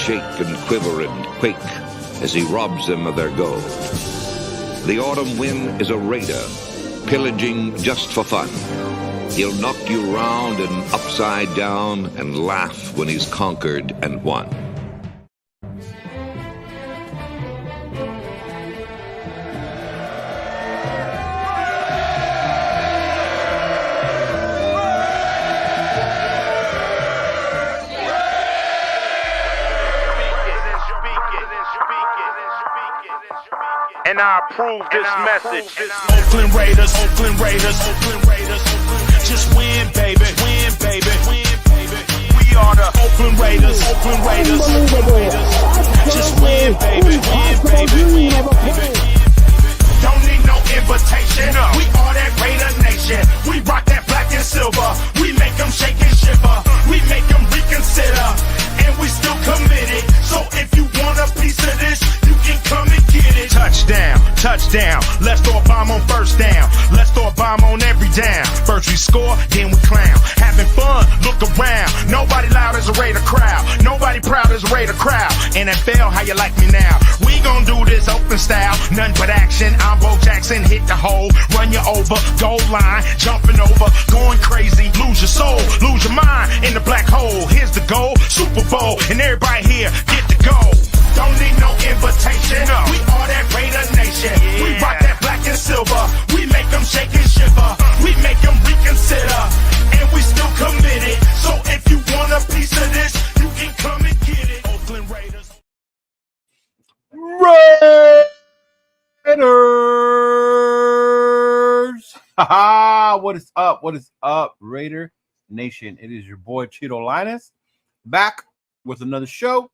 shake and quiver and quake as he robs them of their gold. The autumn wind is a raider, pillaging just for fun. He'll knock you round and upside down and laugh when he's conquered and won. And I approve this message. Oakland Raiders, Oakland Raiders, Oakland Raiders. Just win, baby, win, baby, win, baby. We are the Oakland Raiders, Oakland Raiders, Oakland Raiders. Just win, baby, win, baby, win, baby. Don't need no invitation. We are that Raider Nation. We rock that black and silver. We make them shake and shiver. We make them reconsider. And we still committed. So if you want a piece of this, you can come and get it. Touchdown, touchdown. Let's throw a bomb on first down. Let's throw a bomb on every down. First we score, then we clown. Having fun, look around. Nobody loud as a Raider crowd. Nobody proud as a Raider crowd. NFL, how you like me now? We gon' do this open style. Nothing but action. I'm Bo Jackson. Hit the hole, run you over. Goal line, jumping over. Going crazy. Lose your soul, lose your mind in the black hole. Here's the goal, Super Bowl. And everybody here, get to go. Don't need no invitation. No. We are that Raider Nation. Yeah. We rock that black and silver. We make them shake and shiver. We make them reconsider. And we still committed. So if you want a piece of this, you can come and get it. Oakland Raiders. Raiders! Haha! What is up? What is up, Raider Nation? It is your boy Chido Linus back with another show.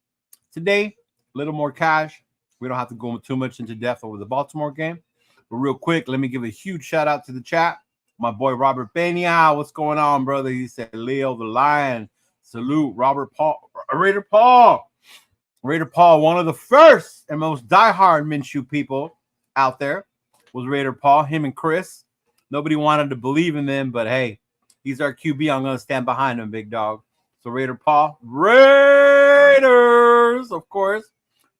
Today, a little more cash. We don't have to go too much into depth over the Baltimore game. But real quick, let me give a huge shout out to the chat. My boy Robert Pena. What's going on, brother? He said, Leo the Lion. Salute, Robert Paul. Raider Paul. Raider Paul, one of the first and most diehard Minshew people out there was Raider Paul, him and Chris. Nobody wanted to believe in them, but hey, he's our QB. I'm going to stand behind him, big dog. So Raider Paul, Raiders, of course.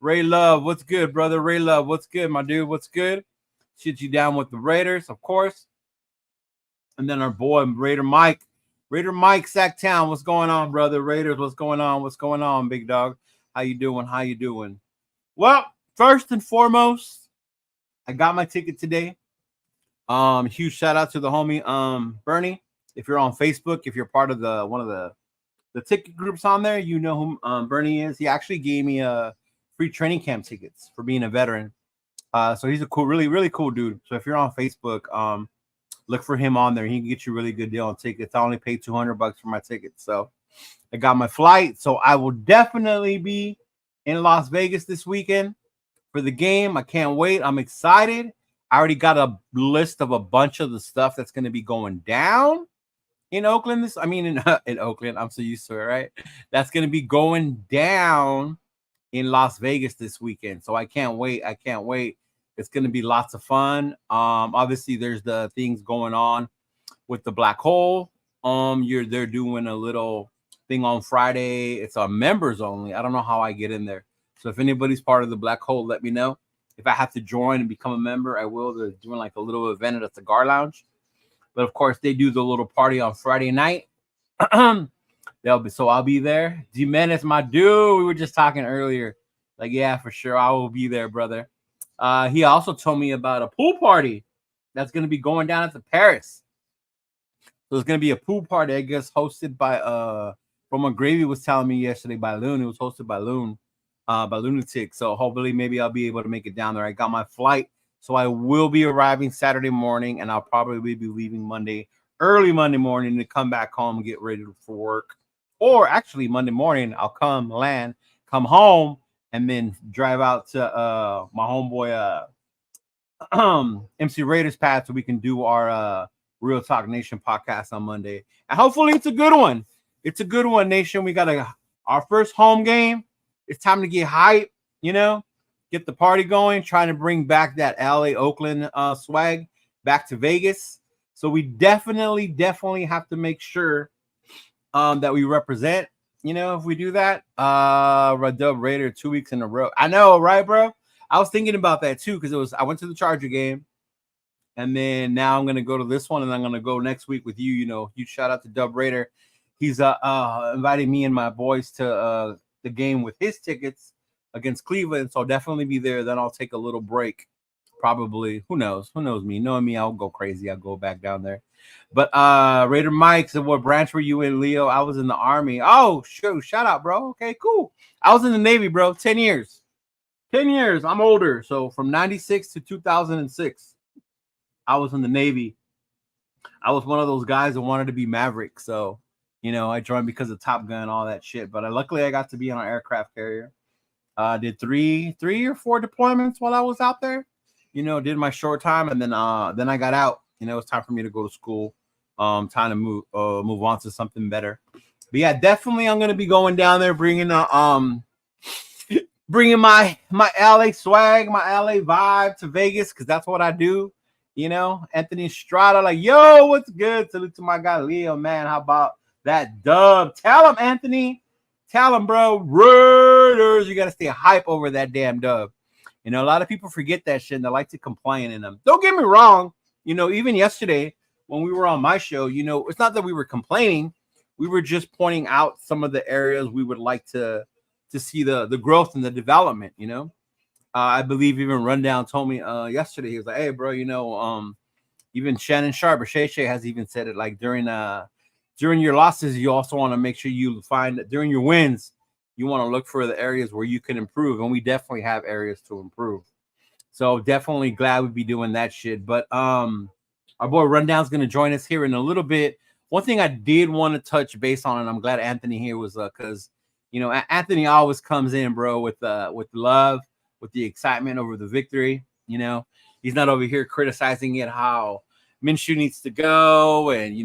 Ray Love, what's good, brother? Ray Love, what's good, my dude? What's good? Shit you down with the Raiders, of course. And then our boy, Raider Mike. Raider Mike, Sacktown, what's going on, brother? Raiders, what's going on? What's going on, big dog? How you doing? How you doing? Well, first and foremost, I got my ticket today. Huge shout out to the homie Bernie. If you're on Facebook, if you're part of one of the ticket groups on there, you know who Bernie is. He actually gave me free training camp tickets for being a veteran. So he's a cool, really, really cool dude. So if you're on Facebook, look for him on there. He can get you a really good deal on tickets. I only paid $200 for my tickets. So I got my flight. So I will definitely be in Las Vegas this weekend for the game. I can't wait. I'm excited. I already got a list of a bunch of the stuff that's going to be going down in Oakland. In Oakland. I'm so used to it, right? That's going to be going down in Las Vegas this weekend. So I can't wait. I can't wait. It's going to be lots of fun. Obviously, there's the things going on with the black hole. They're doing a little thing on Friday. It's on members only. I don't know how I get in there. So if anybody's part of the black hole, let me know. If I have to join and become a member, I will. They're doing like a little event at the Cigar Lounge. But of course, they do the little party on Friday night. I'll be there. D-Menace, my dude. We were just talking earlier. Like, yeah, for sure. I will be there, brother. He also told me about a pool party that's going to be going down at the Paris. So it's going to be a pool party, I guess, hosted by from what Gravy was telling me yesterday by Loon. It was hosted by Loon, by Lunatic. So hopefully maybe I'll be able to make it down there. I got my flight, so I will be arriving Saturday morning, and I'll probably be leaving early Monday morning to come back home and get ready for work. Or actually Monday morning, I'll come home, and then drive out to my homeboy MC Raiders Pad so we can do our Real Talk Nation podcast on Monday. And hopefully it's a good one. It's a good one, Nation. We got our first home game. It's time to get hype, get the party going, trying to bring back that LA Oakland swag back to Vegas. So we definitely have to make sure that we represent. if we do that, Dub Raider 2 weeks in a row. I know, right, bro? I was thinking about that too because I went to the Charger game, and then now I'm gonna go to this one, and I'm gonna go next week with you. Huge shout out to Dub Raider. He's inviting me and my boys to the game with his tickets against Cleveland, so I'll definitely be there. Then I'll take a little break, probably. Who knows me? Knowing me, I'll go crazy. I'll go back down there. But Raider Mike said, what branch were you in, Leo? I was in the Army. Oh, shout out, bro. Okay, cool. I was in the Navy, bro. 10 years. 10 years. I'm older. So from 96 to 2006, I was in the Navy. I was one of those guys that wanted to be Maverick. So, I joined because of Top Gun, all that shit. But luckily, I got to be on an aircraft carrier. Did three or four deployments while I was out there. Did my short time, and then I got out. It's time for me to go to school. Time to move on to something better. But yeah, definitely I'm gonna be going down there, bringing my LA swag, my LA vibe to Vegas, because that's what I do. Anthony Estrada, like, yo, what's good? Salute to my guy Leo, man. How about that dub? Tell him, Anthony. Tell him, bro. Raiders, you gotta stay hype over that damn dub. A lot of people forget that shit and they like to complain in them. Don't get me wrong. Even yesterday when we were on my show, it's not that we were complaining. We were just pointing out some of the areas we would like to see the growth and the development. I believe even Rundown told me yesterday, he was like, hey, bro, even Shannon Sharp or Shay Shay has even said it, like during your losses, you also want to make sure you find that during your wins, you want to look for the areas where you can improve. And we definitely have areas to improve. So definitely glad we'd be doing that shit. But our boy Rundown's going to join us here in a little bit. One thing I did want to touch base on, and I'm glad Anthony here was because, Anthony always comes in, bro, with love, with the excitement over the victory. He's not over here criticizing it, how Minshew needs to go, and,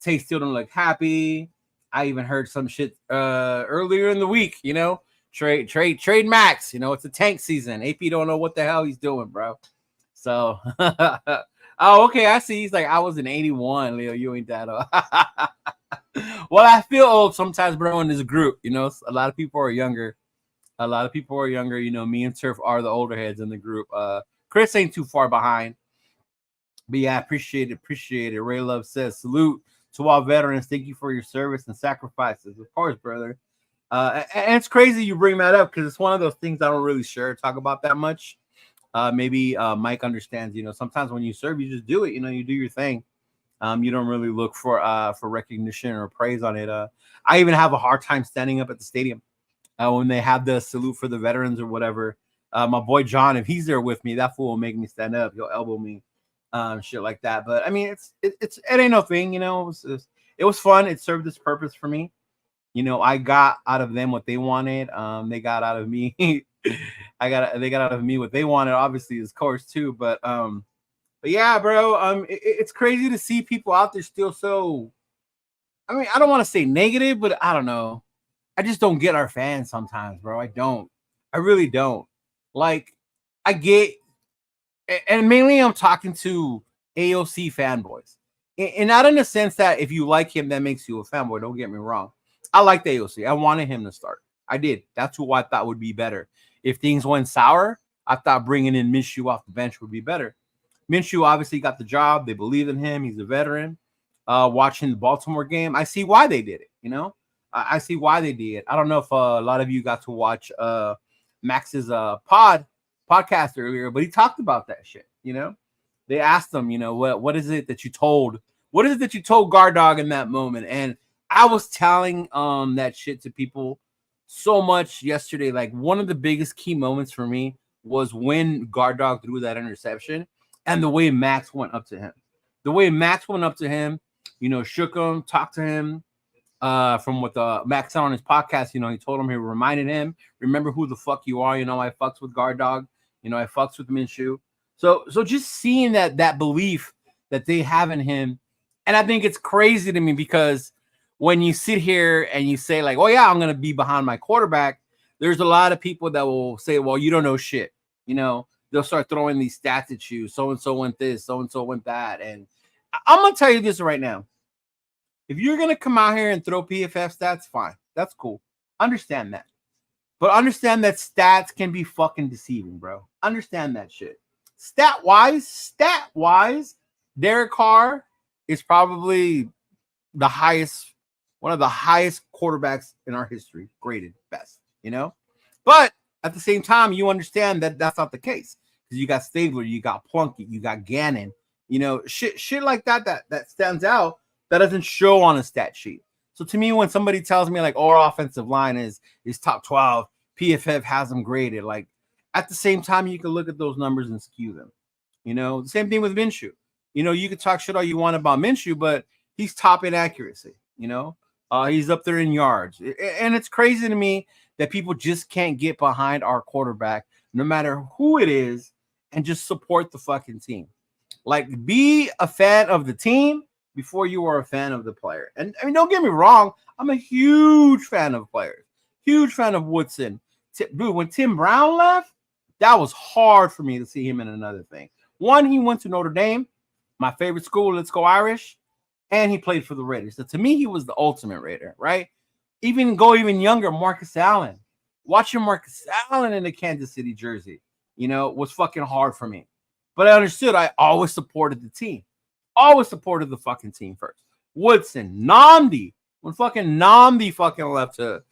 Tay still don't look happy. I even heard some shit earlier in the week, trade Max, it's a tank season. AP don't know what the hell he's doing, bro. So, oh, okay, I see. He's like, I was in 81, Leo, you ain't that old. Well, I feel old sometimes, bro, in this group, a lot of people are younger. Me and Turf are the older heads in the group. Chris ain't too far behind. But yeah, appreciate it. Ray Love says, salute to all veterans. Thank you for your service and sacrifices. Of course, brother. And it's crazy you bring that up because it's one of those things I don't really talk about that much. Maybe Mike understands, sometimes when you serve, you just do it, you do your thing. You don't really look for recognition or praise on it. I even have a hard time standing up at the stadium when they have the salute for the veterans or whatever. My boy John, if he's there with me, that fool will make me stand up. He'll elbow me, shit like that. But I mean, it ain't no thing, it was fun. It served its purpose for me. I got out of them what they wanted. They got out of me. They got out of me what they wanted, obviously, of course, too. But yeah, bro. It's crazy to see people out there still so. I mean, I don't want to say negative, but I don't know. I just don't get our fans sometimes, bro. I don't. I really don't. Like, I get, and mainly I'm talking to AOC fanboys, and not in the sense that if you like him, that makes you a fanboy. Don't get me wrong. I liked AOC. I wanted him to start. I did. That's who I thought would be better. If things went sour, I thought bringing in Minshew off the bench would be better. Minshew obviously got the job. They believe in him. He's a veteran. Watching the Baltimore game, I see why they did it. I see why they did. I don't know if a lot of you got to watch Max's podcast earlier, but he talked about that shit. They asked him, what is it that you told Guard Dog in that moment? And I was telling that shit to people so much yesterday. Like, one of the biggest key moments for me was when Guard Dog threw that interception and the way Max went up to him. The way Max went up to him, shook him, talked to him. From what Max said on his podcast, he told him, he reminded him, remember who the fuck you are. I fucks with Guard Dog. I fucks with Minshew. So just seeing that belief that they have in him. And I think it's crazy to me because when you sit here and you say like, oh yeah, I'm going to be behind my quarterback, there's a lot of people that will say, well, you don't know shit. They'll start throwing these stats at you. So-and-so went this, so-and-so went that. And I'm going to tell you this right now. If you're going to come out here and throw PFF stats, fine. That's cool. Understand that. But understand that stats can be fucking deceiving, bro. Understand that shit. Stat wise, Derek Carr is probably the highest, one of the highest quarterbacks in our history, graded best, you know? But at the same time, you understand that that's not the case because you got Stabler, you got Plunkett, you got Gannon, you know, shit like that stands out that doesn't show on a stat sheet. So to me, when somebody tells me like, oh, our offensive line is top 12, PFF has them graded, like at the same time, you can look at those numbers and skew them. You know, the same thing with Minshew. You know, you can talk shit all you want about Minshew, but he's top in accuracy. You know, he's up there in yards, and it's crazy to me that people just can't get behind our quarterback, no matter who it is, and just support the fucking team. Like, be a fan of the team before you are a fan of the player. And I mean, don't get me wrong, I'm a huge fan of players, huge fan of Woodson. Dude, when Tim Brown left, that was hard for me to see him in another thing. One, he went to Notre Dame, my favorite school. Let's go Irish. And he played for the Raiders. So to me, he was the ultimate Raider, right? Even younger, Marcus Allen. Watching Marcus Allen in the Kansas City jersey, you know, was fucking hard for me. But I understood. I always supported the team. Always supported the fucking team first. Woodson, Namdi. When fucking Namdi fucking left to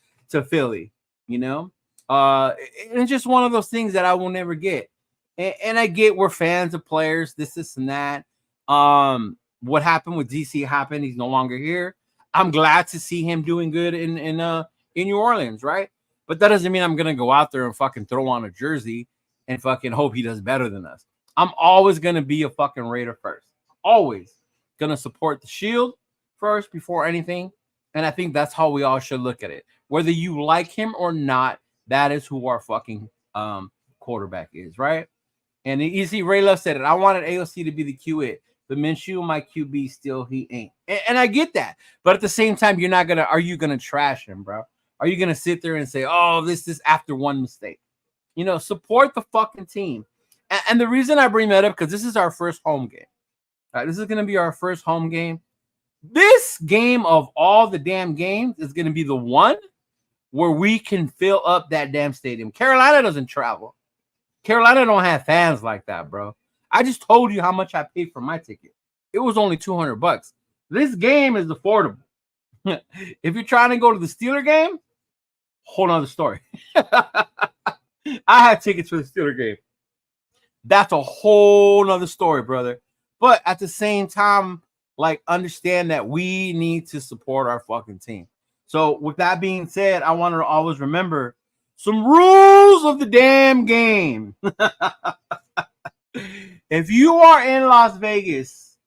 Philly, you know? And it's just one of those things that I will never get. And I get we're fans of players, this, and that. What happened with DC happened. He's no longer here. I'm glad to see him doing good in New Orleans, right? But that doesn't mean I'm gonna go out there and fucking throw on a jersey and fucking hope he does better than us. I'm always gonna be a fucking Raider first. Always gonna support the Shield first before anything. And I think that's how we all should look at it. Whether you like him or not, that is who our fucking quarterback is, right? And you see, Ray Love said it. I wanted AOC to be the QA. But Minshew, my QB, still he ain't. And I get that. But at the same time, are you gonna trash him, bro? Are you gonna sit there and say, oh, this is after one mistake? You know, support the fucking team. And the reason I bring that up, because this is our first home game. All right, this is gonna be our first home game. This game of all the damn games is gonna be the one where we can fill up that damn stadium. Carolina doesn't travel. Carolina don't have fans like that, bro. I just told you how much I paid for my ticket. It was only $200. This game is affordable. If you're trying to go to the Steeler game, whole other story. I had tickets for the Steeler game. That's a whole nother story, brother. But at the same time, like, understand that we need to support our fucking team. So with that being said, I want to always remember some rules of the damn game. If you are in Las Vegas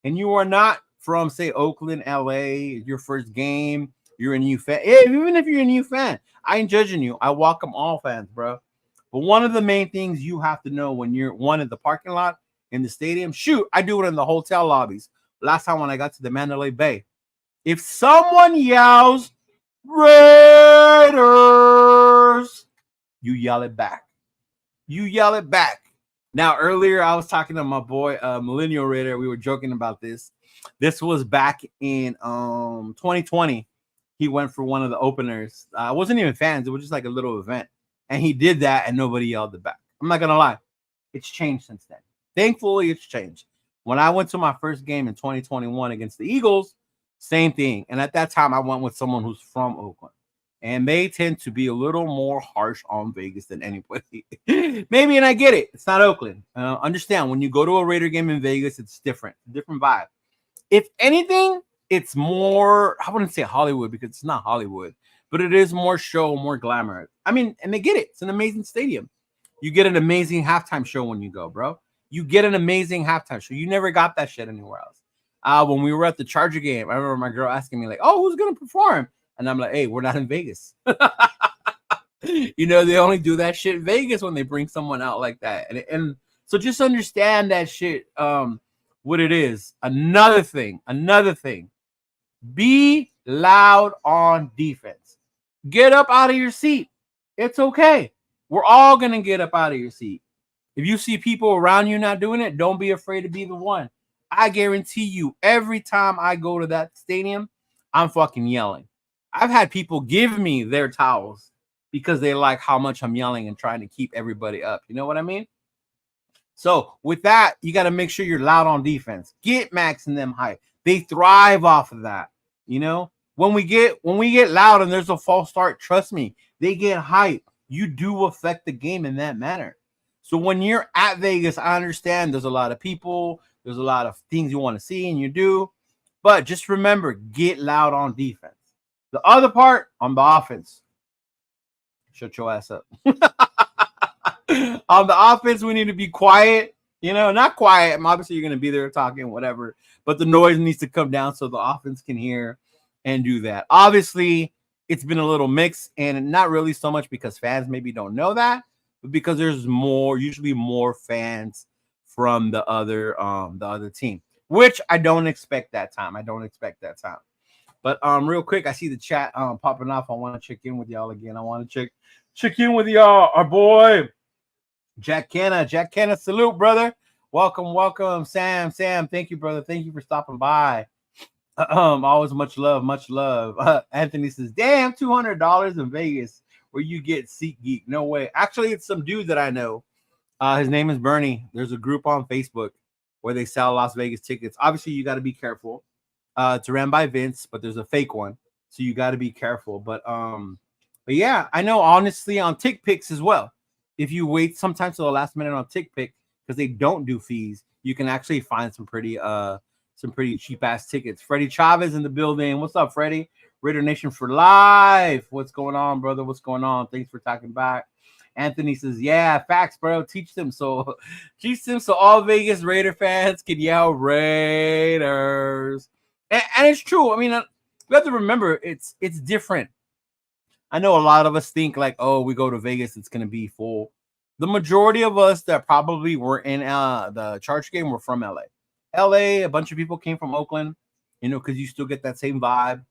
and you are not from, say, Oakland, LA, your first game, you're a new fan. Even if you're a new fan, I ain't judging you. I welcome all fans, bro. But one of the main things you have to know when you're one in the parking lot, in the stadium, shoot, I do it in the hotel lobbies. Last time when I got to the Mandalay Bay, if someone yells Raiders, you yell it back. You yell it back. Now, earlier I was talking to my boy, Millennial Raider. We were joking about this. This was back in 2020. He went for one of the openers. I wasn't even fans. It was just like a little event. And he did that and nobody yelled it back. I'm not going to lie. It's changed since then. Thankfully, it's changed. When I went to my first game in 2021 against the Eagles, same thing. And at that time, I went with someone who's from Oakland. And they tend to be a little more harsh on Vegas than anybody. Maybe, and I get it. It's not Oakland. Understand, when you go to a Raider game in Vegas, it's different. Different vibe. If anything, it's more, I wouldn't say Hollywood because it's not Hollywood, but it is more show, more glamour. I mean, and they get it. It's an amazing stadium. You get an amazing halftime show when you go, bro. You get an amazing halftime show. You never got that shit anywhere else. When we were at the Charger game, I remember my girl asking me, like, oh, who's going to perform? And I'm like, hey, we're not in Vegas. You know, they only do that shit in Vegas when they bring someone out like that. And so just understand that shit, what it is. Another thing. Be loud on defense. Get up out of your seat. It's okay. We're all going to get up out of your seat. If you see people around you not doing it, don't be afraid to be the one. I guarantee you, every time I go to that stadium, I'm fucking yelling. I've had people give me their towels because they like how much I'm yelling and trying to keep everybody up. You know what I mean? So with that, you got to make sure you're loud on defense. Get Max and them hype. They thrive off of that. You know, when we get loud and there's a false start, trust me, they get hype. You do affect the game in that manner. So when you're at Vegas, I understand there's a lot of people, there's a lot of things you want to see, and you do. But just remember, get loud on defense. The other part on the offense, shut your ass up. On the offense, we need to be quiet. You know, not quiet. Obviously, you're going to be there talking, whatever. But the noise needs to come down so the offense can hear and do that. Obviously, it's been a little mixed, and not really so much because fans maybe don't know that, but because there's usually more fans from the other team, which I don't expect that time. But real quick, I see the chat popping off. I want to check in with y'all again. I want to check in with y'all. Our boy Jack Kenna, salute, brother. Welcome, Sam. Thank you, brother. Thank you for stopping by. Always much love. Anthony says, "Damn, $200 in Vegas where you get SeatGeek." No way. Actually, it's some dude that I know. His name is Bernie. There's a group on Facebook where they sell Las Vegas tickets. Obviously, you got to be careful. It's ran by Vince, but there's a fake one, so you got to be careful. But yeah, I know honestly on TickPicks as well. If you wait sometimes to the last minute on TickPick because they don't do fees, you can actually find some pretty cheap ass tickets. Freddie Chavez in the building. What's up, Freddie? Raider Nation for life. What's going on, brother? What's going on? Thanks for talking back. Anthony says, "Yeah, facts, bro. Teach them so all Vegas Raider fans can yell Raiders." And it's true. I mean, we have to remember it's different. I know a lot of us think like, oh, we go to Vegas, it's going to be full. The majority of us that probably were in the Charge game were from LA. A bunch of people came from Oakland, you know, because you still get that same vibe.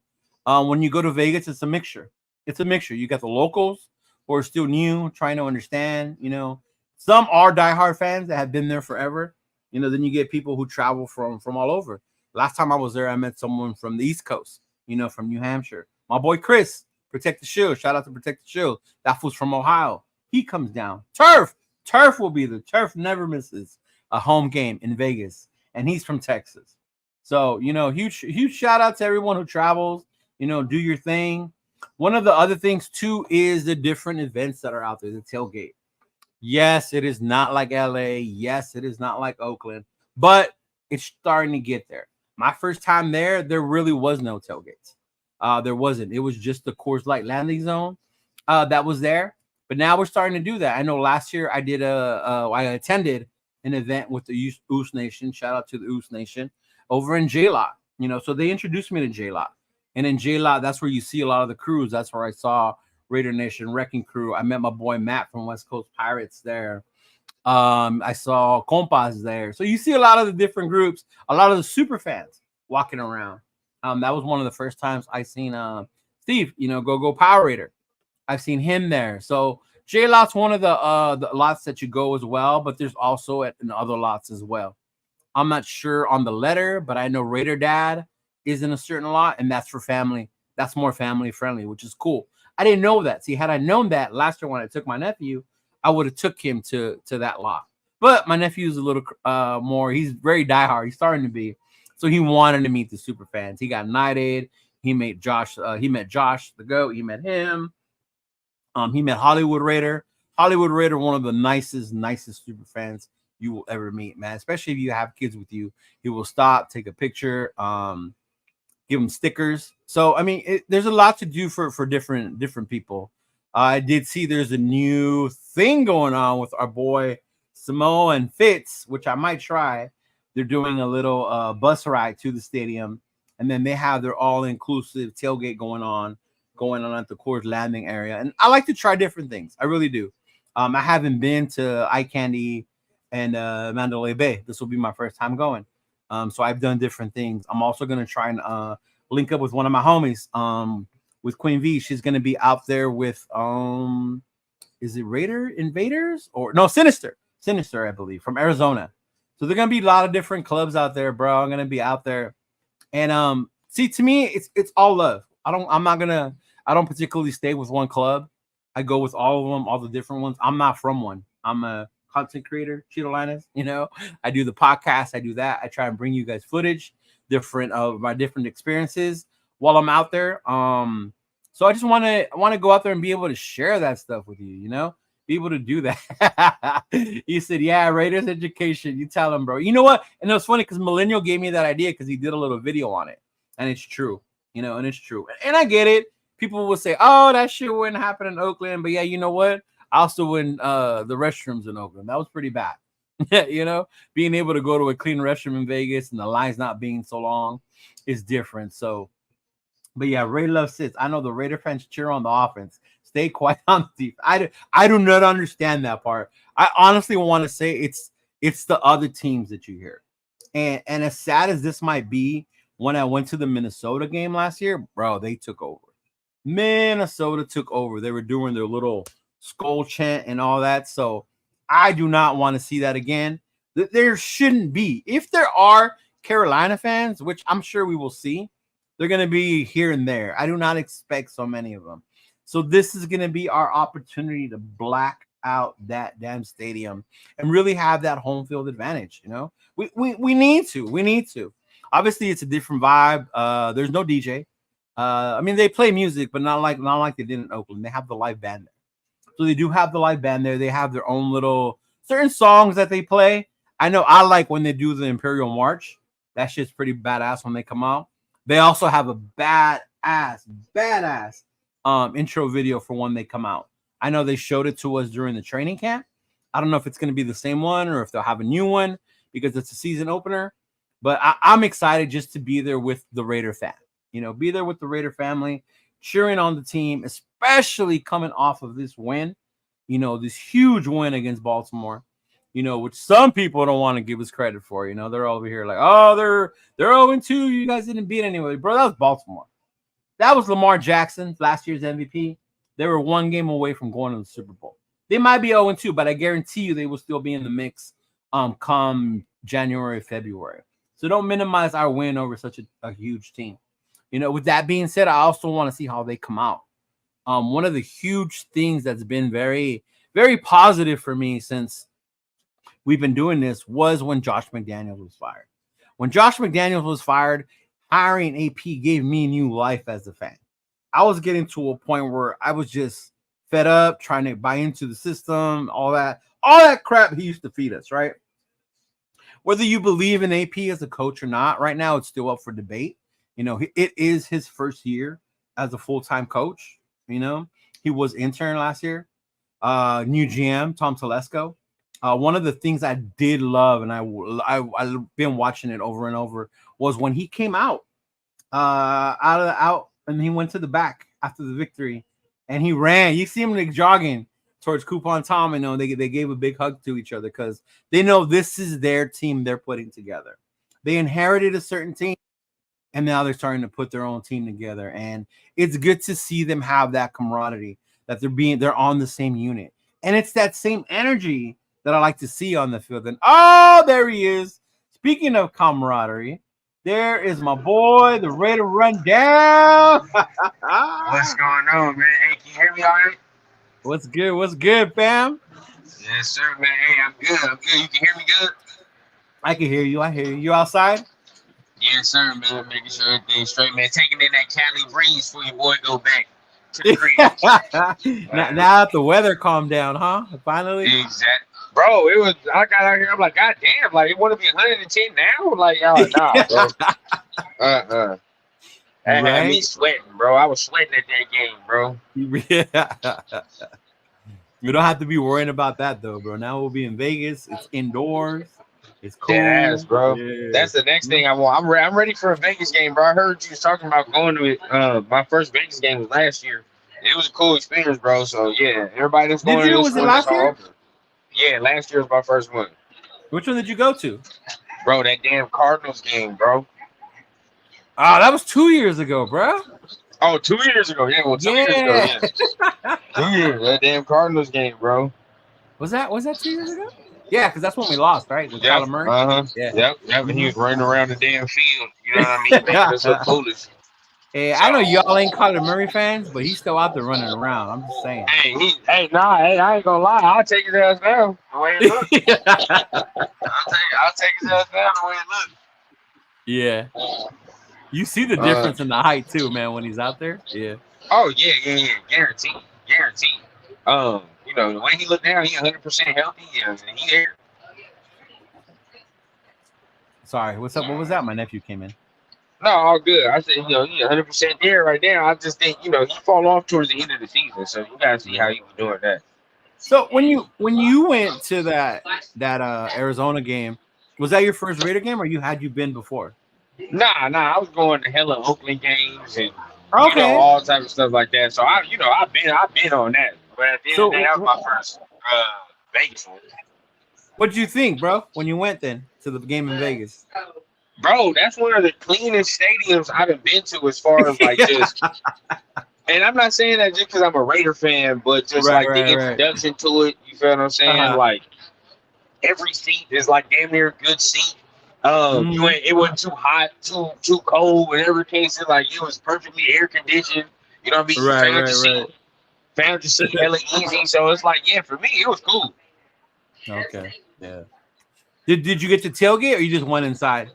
When you go to Vegas, it's a mixture. You got the locals who are still new, trying to understand, you know. Some are diehard fans that have been there forever. You know, then you get people who travel from all over. Last time I was there, I met someone from the East Coast, you know, from New Hampshire. My boy Chris, Protect the Shield. Shout out to Protect the Shield. That fool's from Ohio. He comes down. Turf will be there. Turf never misses a home game in Vegas, and he's from Texas. So, you know, huge shout out to everyone who travels. You know, do your thing. One of the other things too is the different events that are out there. The tailgate. Yes, it is not like LA. Yes, it is not like Oakland, but it's starting to get there. My first time there really was no tailgates. There wasn't. It was just the Coors Light landing zone that was there. But now we're starting to do that. I know last year I did I attended an event with the Oos Nation. Shout out to the Oos Nation over in J-Lot. You know, so they introduced me to J-Lot. And in J-Lot, that's where you see a lot of the crews. That's where I saw Raider Nation Wrecking Crew. I met my boy Matt from West Coast Pirates there. I saw Compas there. So you see a lot of the different groups, a lot of the super fans walking around. That was one of the first times I seen Steve, you know, Go Power Raider. I've seen him there. So J-Lot's one of the lots that you go as well, but there's also in other lots as well. I'm not sure on the letter, but I know Raider Dad is in a certain lot, and that's for family. That's more family friendly, which is cool. I didn't know that. See, had I known that last year when I took my nephew, I would have took him to that lot. But my nephew's a little more. He's very diehard. He's starting to be. So he wanted to meet the super fans. He got knighted. He met Josh. He met Josh the GOAT. He met him. He met Hollywood Raider. Hollywood Raider, one of the nicest super fans you will ever meet, man. Especially if you have kids with you. He will stop, take a picture, give them stickers. So I mean, there's a lot to do for different people. I did see there's a new thing going on with our boy Samoa and Fitz, which I might try. They're doing a little bus ride to the stadium, and then they have their all-inclusive tailgate going on at the Coors Landing area. And I like to try different things. I really do. I haven't been to Eye Candy and Mandalay Bay. This will be my first time going. So I've done different things. I'm also going to try and link up with one of my homies, with Queen V. She's going to be out there with, is it Raider Invaders? Or no, Sinister, I believe, from Arizona. So there're going to be a lot of different clubs out there, bro. I'm going to be out there. And see, to me, it's all love. I don't particularly stay with one club. I go with all of them, all the different ones. I'm not from one. I'm a content creator, Chido Linus. I do the podcast. I do that. I try and bring you guys footage, different of my different experiences while I'm out there. So I just want to go out there and be able to share that stuff with you. Be able to do that. He said, "Yeah, Raiders education." You tell him, bro. You know what? And it was funny because Millennial gave me that idea because he did a little video on it, and it's true. And it's true. And I get it. People will say, "Oh, that shit wouldn't happen in Oakland," but yeah, you know what? I also went the restrooms in Oakland. That was pretty bad. Being able to go to a clean restroom in Vegas and the lines not being so long is different. So, but yeah, Ray Love sits. I know the Raider fans cheer on the offense. Stay quiet on the defense. I do not understand that part. I honestly want to say it's the other teams that you hear. And as sad as this might be, when I went to the Minnesota game last year, bro, they took over. Minnesota took over. They were doing their little skull chant and all that. So I do not want to see that again. There shouldn't be. If there are Carolina fans, which I'm sure we will see, they're going to be here and there. I do not expect so many of them. So this is going to be our opportunity to black out that damn stadium and really have that home field advantage. We need to. We need to. Obviously, it's a different vibe. There's no DJ. I mean, they play music, but not like they did in Oakland. They have the live band there. So they do have the live band there. They have their own little certain songs that they play. I know I like when they do the Imperial March. That shit's pretty badass when they come out. They also have a badass intro video for when they come out. I know they showed it to us during the training camp. I don't know if it's going to be the same one or if they'll have a new one because it's a season opener. But I'm excited just to be there with the Raider fan. Be there with the Raider family, cheering on the team, especially coming off of this win. This huge win against Baltimore. Which some people don't want to give us credit for. They're over here like, oh, they're 0-2. You guys didn't beat anybody, bro. That was Baltimore. That was Lamar Jackson, last year's MVP. They were one game away from going to the Super Bowl. They might be 0-2, but I guarantee you they will still be in the mix come January, February. So don't minimize our win over such a huge team. With that being said, I also want to see how they come out. One of the huge things that's been very, very positive for me since we've been doing this was when Josh McDaniels was fired. When Josh McDaniels was fired, hiring AP gave me new life as a fan. I was getting to a point where I was just fed up, trying to buy into the system, all that crap he used to feed us, right? Whether you believe in AP as a coach or not, right now it's still up for debate. It is his first year as a full-time coach. He was intern last year. New GM, Tom Telesco. One of the things I did love, and I've been watching it over and over, was when he came out and he went to the back after the victory, and he ran. You see him like jogging towards Coupon Tom, and they gave a big hug to each other because they know this is their team they're putting together. They inherited a certain team, and now they're starting to put their own team together, and it's good to see them have that camaraderie, that they're on the same unit, and it's that same energy that I like to see on the field. And there he is. Speaking of camaraderie, there is my boy, the Raider Rundown. What's going on, man? Hey, can you hear me all right? What's good? What's good, fam? Yes, sir, man. Hey, I'm good. You can hear me good? I can hear you. I hear you. You outside? Yes, sir, man. Making sure everything's straight, man. Taking in that Cali breeze for your boy go back to the crib. now that the weather calmed down, huh? Finally? Exactly. Bro, it was. I got out here. I'm like, God damn! Like, it want to be 110 now? Like, oh, nah, bro. That had me sweating, bro. I was sweating at that game, bro. Yeah. You don't have to be worrying about that though, bro. Now we'll be in Vegas. It's indoors. It's cool, bro. Yeah. That's the next thing I want. I'm ready for a Vegas game, bro. I heard you was talking about going to it. My first Vegas game was last year. It was a cool experience, bro. So yeah, everybody that's going. Was it last year? Open. Yeah, last year was my first one. Which one did you go to? Bro, that damn Cardinals game, bro. Oh, that was 2 years ago, bro. Oh, 2 years ago. Yeah, well, 2 years ago, yeah. 2 years, that damn Cardinals game, bro. Was that 2 years ago? Yeah, because that's when we lost, right? With Kyler Murray. Uh-huh. Yeah. Yep. And he was running around the damn field. You know what I mean? Making us look foolish. Hey, I know y'all ain't Kyler Murray fans, but he's still out there running around. I'm just saying. Hey, I ain't gonna lie. I'll take his ass down the way it looks. I'll take his ass down the way it looks. Yeah. You see the difference in the height too, man, when he's out there. Yeah. Oh yeah, guaranteed. You know, the way he looked down, he 100% healthy, and he there. Sorry, what's up? What was that? My nephew came in. No, all good. I said, you know, he 100% there right now. I just think, you know, he fall off towards the end of the season, so you gotta see how he was doing that. So when you went to that Arizona game, was that your first Raider game, or had you been before? Nah. I was going to hella Oakland games and you know all type of stuff like that. So I've been on that. But at the end of the day, that was my first Vegas one. What'd you think, bro, when you went then to the game in Vegas? Bro, that's one of the cleanest stadiums I've been to as far as like just. And I'm not saying that just because I'm a Raider fan, but just the introduction to it. You feel what I'm saying? Like every seat is like damn near a good seat. It wasn't too hot, too cold, whatever the case is. Like it was perfectly air conditioned. You know what I mean? Found the seat hella easy. So it's like, yeah, for me, it was cool. Okay. Yeah. Did you get to tailgate or you just went inside?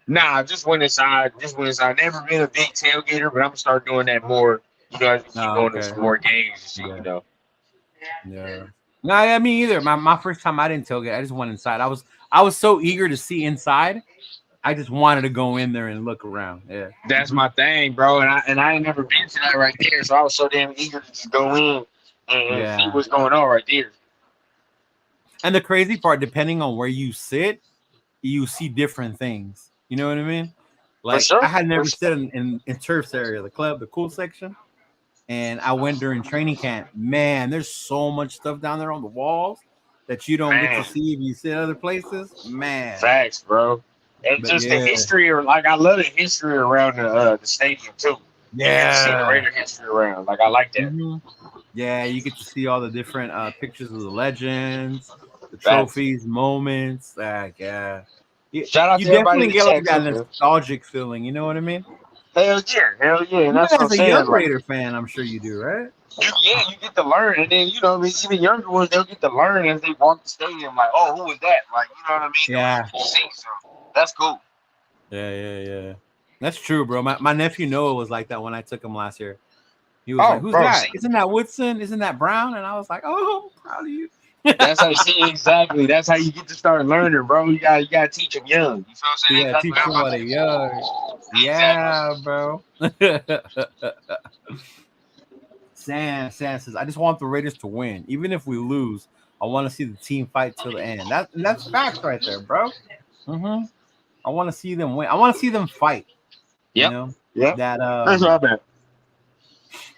Nah, I just went inside. Never been a big tailgater, but I'm gonna start doing that more. You know, as we keep going to some more games and shit, you know. Yeah. No, I mean either. My first time I didn't tailgate. I just went inside. I was so eager to see inside. I just wanted to go in there and look around. Yeah. That's my thing, bro. And I ain't never been to that right there, so I was so damn eager to just go in and see what's going on right there. And the crazy part, depending on where you sit, you see different things. You know what I mean? Like I had never sit in Turf's area, the club, the cool section. And I went during training camp. Man, there's so much stuff down there on the walls that you don't get to see if you sit other places. Man. Facts, bro. And just the history, like I love the history around the stadium too. Yeah. See the Raider history around. Like I like that. Mm-hmm. Yeah, you get to see all the different pictures of the legends, the trophies, moments. Yeah. Shout out you to everybody. You definitely get like that nostalgic feeling. You know what I mean? Hell yeah. And that's what I'm saying. As a young Raider fan, I'm sure you do, right? You get to learn, and then you know, I mean, even younger ones, they'll get to learn as they walk the stadium. Like, oh, who was that? Like, you know what I mean? Yeah. So that's cool. Yeah. That's true, bro. My nephew Noah was like that when I took him last year. He was like, "Who's that? Isn't that Woodson? Isn't that Brown?" And I was like, "Oh, I'm proud of you." That's how you see exactly. That's how you get to start learning, bro. You gotta teach them young. You feel what I'm saying? Yeah, teach them what they young. Yeah, bro. Sam says, "I just want the Raiders to win, even if we lose. I want to see the team fight till the end." That's facts right there, bro. Mm-hmm. I want to see them win. I want to see them fight. Yep. You know? Yeah. That's not bad.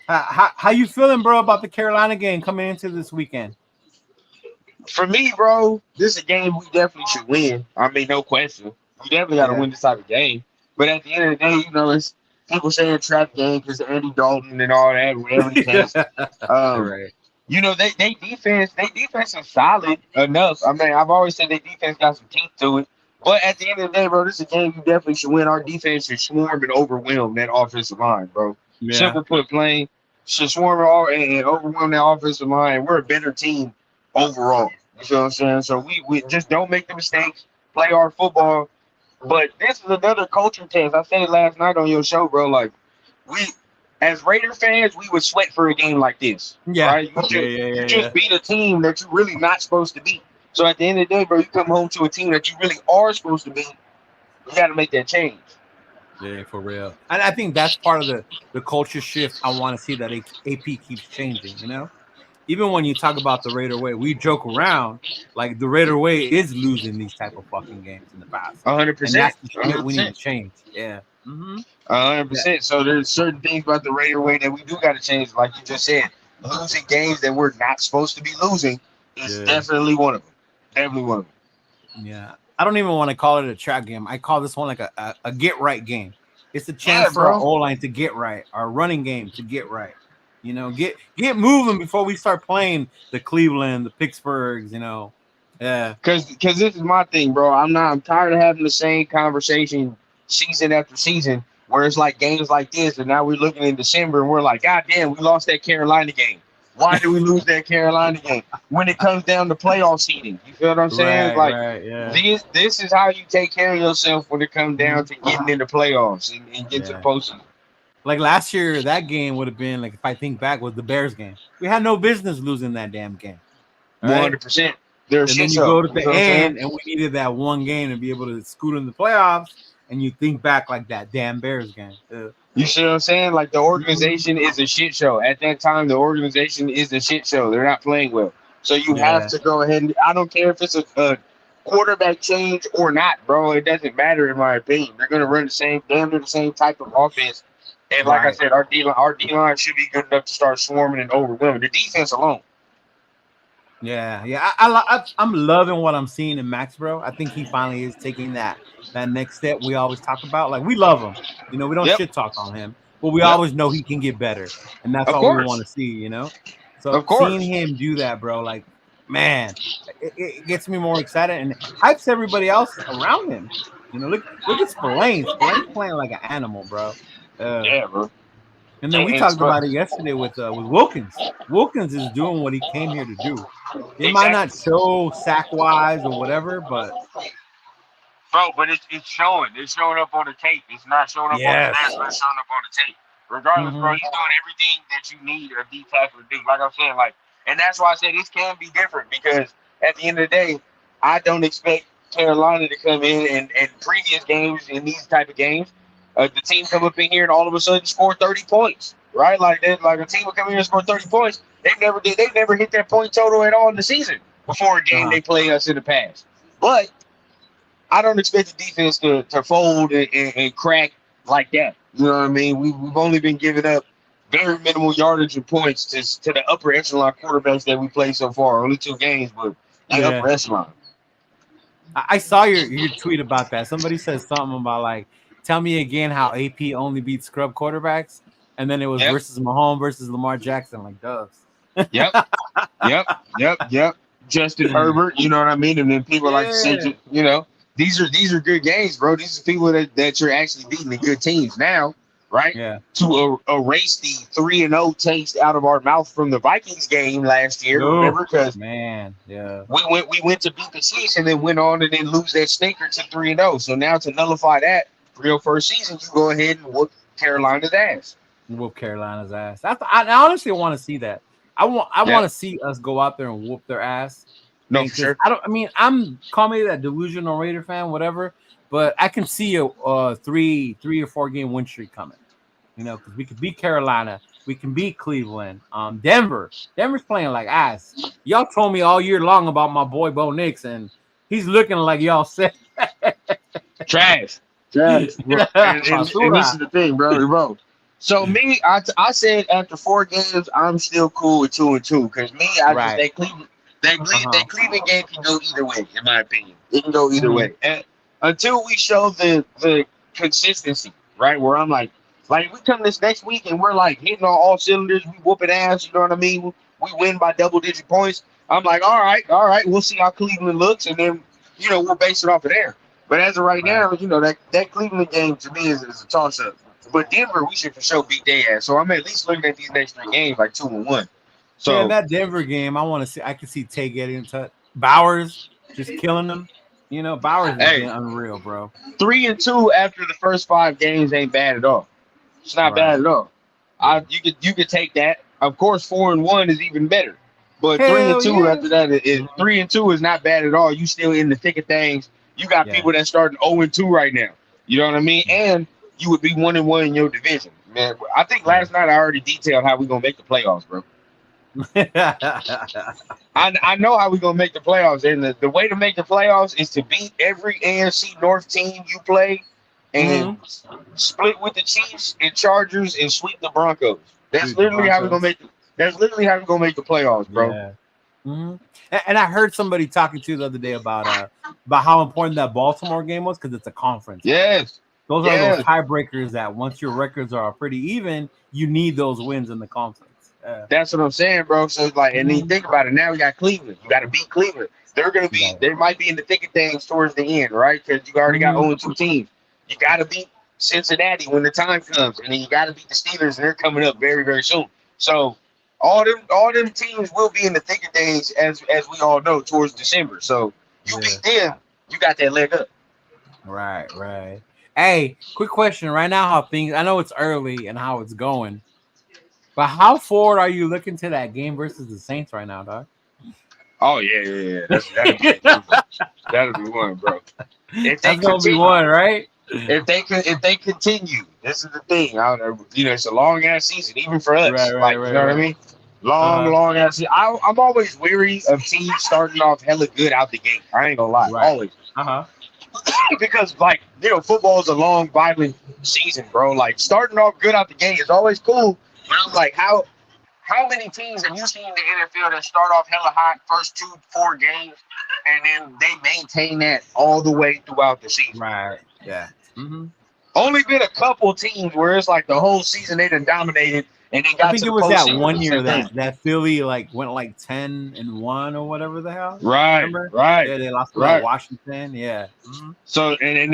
How you feeling, bro, about the Carolina game coming into this weekend? For me, bro, this is a game we definitely should win. I mean, no question. We definitely got to win this type of game. But at the end of the day, you know, it's people saying trap game because of Andy Dalton and all that, whatever the case. Right. You know, they defense is solid enough. I mean, I've always said their defense got some teeth to it. But at the end of the day, bro, this is a game you definitely should win. Our defense should swarm and overwhelm that offensive line, bro. Yeah. Simple put plain, should swarm and overwhelm that offensive line. We're a better team overall. You feel what I'm saying? So we just don't make the mistakes, play our football. But this is another culture test. I said it last night on your show, bro. Like, we, as Raider fans, we would sweat for a game like this. Yeah. Right? You just beat a team that you're really not supposed to beat. So at the end of the day, bro, you come home to a team that you really are supposed to beat. You got to make that change. Yeah, for real. And I think that's part of the culture shift. I want to see that AP keeps changing, you know? Even when you talk about the Raider way, we joke around like the Raider way is losing these type of fucking games in the past. 100%. And that's the shit we need to change. Yeah. 100%. So there's certain things about the Raider way that we do got to change. Like you just said, losing games that we're not supposed to be losing is definitely one of them. Definitely one of them. Yeah. I don't even want to call it a trap game. I call this one like a get right game. It's a chance for our O-line to get right, our running game to get right. You know, get moving before we start playing the Cleveland, the Pittsburghs, you know. Yeah. Cause this is my thing, bro. I'm tired of having the same conversation season after season where it's like games like this, and now we're looking in December and we're like, God damn, we lost that Carolina game. Why did we lose that Carolina game? When it comes down to playoff seeding, you feel what I'm saying? This is how you take care of yourself when it comes down to getting into playoffs and get to the postseason. Like last year, that game would have been like, if I think back, was the Bears game. We had no business losing that damn game. 100%. And then you go to the end, and we needed that one game to be able to scoot in the playoffs. And you think back like that damn Bears game. You see what I'm saying? Like the organization is a shit show. At that time, the organization is a shit show. They're not playing well. So you have to go ahead and I don't care if it's a quarterback change or not, bro. It doesn't matter in my opinion. They're gonna run the same type of offense. And like I said, our D line should be good enough to start swarming and overwhelming. The defense alone. I'm loving what I'm seeing in Max, bro. I think he finally is taking that next step we always talk about. Like, we love him. You know, we don't shit talk on him, but we always know he can get better. And that's all we want to see, you know? So seeing him do that, bro, like, man, it gets me more excited and hypes everybody else around him. You know, look at Spillane. Spillane's playing like an animal, bro. Bro. And then we talked about it yesterday with Wilkins. Wilkins is doing what he came here to do. It might not show sack-wise or whatever, but... Bro, but it's showing. It's showing up on the tape. It's not showing up on the stats, but it's showing up on the tape. Regardless, bro, he's doing everything that you need a D tackle to do. Like I'm saying, and that's why I said this can be different because at the end of the day, I don't expect Carolina to come in and previous games in these type of games, the team come up in here and all of a sudden score 30 points, right? Like a team will come in here and score 30 points. They never hit that point total at all in the season before a game they play us in the past. But I don't expect the defense to fold and crack like that. You know what I mean? We've only been giving up very minimal yardage and points to the upper echelon quarterbacks that we played so far. Only 2 games, but the upper echelon. I saw your tweet about that. Somebody said something about like, tell me again how AP only beats scrub quarterbacks, and then it was versus Mahomes versus Lamar Jackson, like doves. Yep. Justin Herbert, you know what I mean? And then people like to say, you know, these are good games, bro. These are people that you're actually beating the good teams now, right? Yeah. To erase the 3-0 taste out of our mouth from the Vikings game last year, remember? Because we went to beat the Chiefs and then went on and then lose that stinker to 3-0. So now to nullify that for your first season, you go ahead and whoop Carolina's ass. I honestly want to see that. I want to see us go out there and whoop their ass. No, for sure. I'm call me that delusional Raider fan, whatever, but I can see a 3 or 4 game win streak coming. You know, because we could beat Carolina, we can beat Cleveland, Denver's playing like ass. Y'all told me all year long about my boy Bo Nix, and he's looking like y'all said. Trash. And this is the thing, bro. So me, I said after 4 games, I'm still cool with 2-2 because that Cleveland game can go either way, in my opinion. It can go either way, and until we show the consistency, right? Where I'm like we come this next week and we're like hitting on all cylinders, we whooping ass. You know what I mean? We win by double-digit points. I'm like, all right, we'll see how Cleveland looks, and then we'll base it off of there. But as of right now, that Cleveland game to me is a toss-up. But Denver, we should for sure beat their ass. So I'm at least looking at these next 3 games like 2-1. So that Denver game, I can see Tay getting in touch. Bowers just killing them. Bowers is being unreal, bro. 3-2 after the first 5 games ain't bad at all. It's not bad at all. You could take that. Of course, 4-1 is even better. But 3-2 after that is 3-2 is not bad at all. You still in the thick of things. You got people that starting 0-2 right now. You know what I mean? And you would be 1-1 in your division, man. I think last night I already detailed how we're gonna make the playoffs, bro. I know how we're gonna make the playoffs, and the way to make the playoffs is to beat every AFC North team you play, and split with the Chiefs and Chargers and sweep the Broncos. That's literally how we're gonna make. That's literally how we're gonna make the playoffs, bro. Yeah. And I heard somebody talking to the other day about how important that Baltimore game was because it's a conference. Yes. Those are those tiebreakers that once your records are pretty even, you need those wins in the conference. That's what I'm saying, bro. So it's like, and then you think about it. Now we got Cleveland. You got to beat Cleveland. They might be in the thick of things towards the end, right? Because you already got 0-2 teams. You got to beat Cincinnati when the time comes, and then you got to beat the Steelers, and they're coming up very, very soon. So all them teams will be in the thick of days, as we all know, towards December. So you beat them, you got that leg up. Right. Hey, quick question right now. How things? I know it's early and how it's going, but how forward are you looking to that game versus the Saints right now, dog? Oh yeah. That'll be one, bro. If they That's gonna be one, right? If they continue, this is the thing. It's a long ass season, even for us. Right, you know what I mean? Long ass season. I'm always weary of teams starting off hella good out the gate. I ain't gonna lie, always. Because football is a long, violent season, bro. Like starting off good out the gate is always cool. But I'm like, how many teams have you seen in the NFL that start off hella hot first 2-4 games, and then they maintain that all the way throughout the season? Right. Yeah. Mm-hmm. Only been a couple teams where it's like the whole season they done dominated, and then got. I think it was that one year that Philly went 10-1 or whatever the hell. Right. Remember? Right. Yeah, they lost to Washington. Yeah. Mm-hmm. So and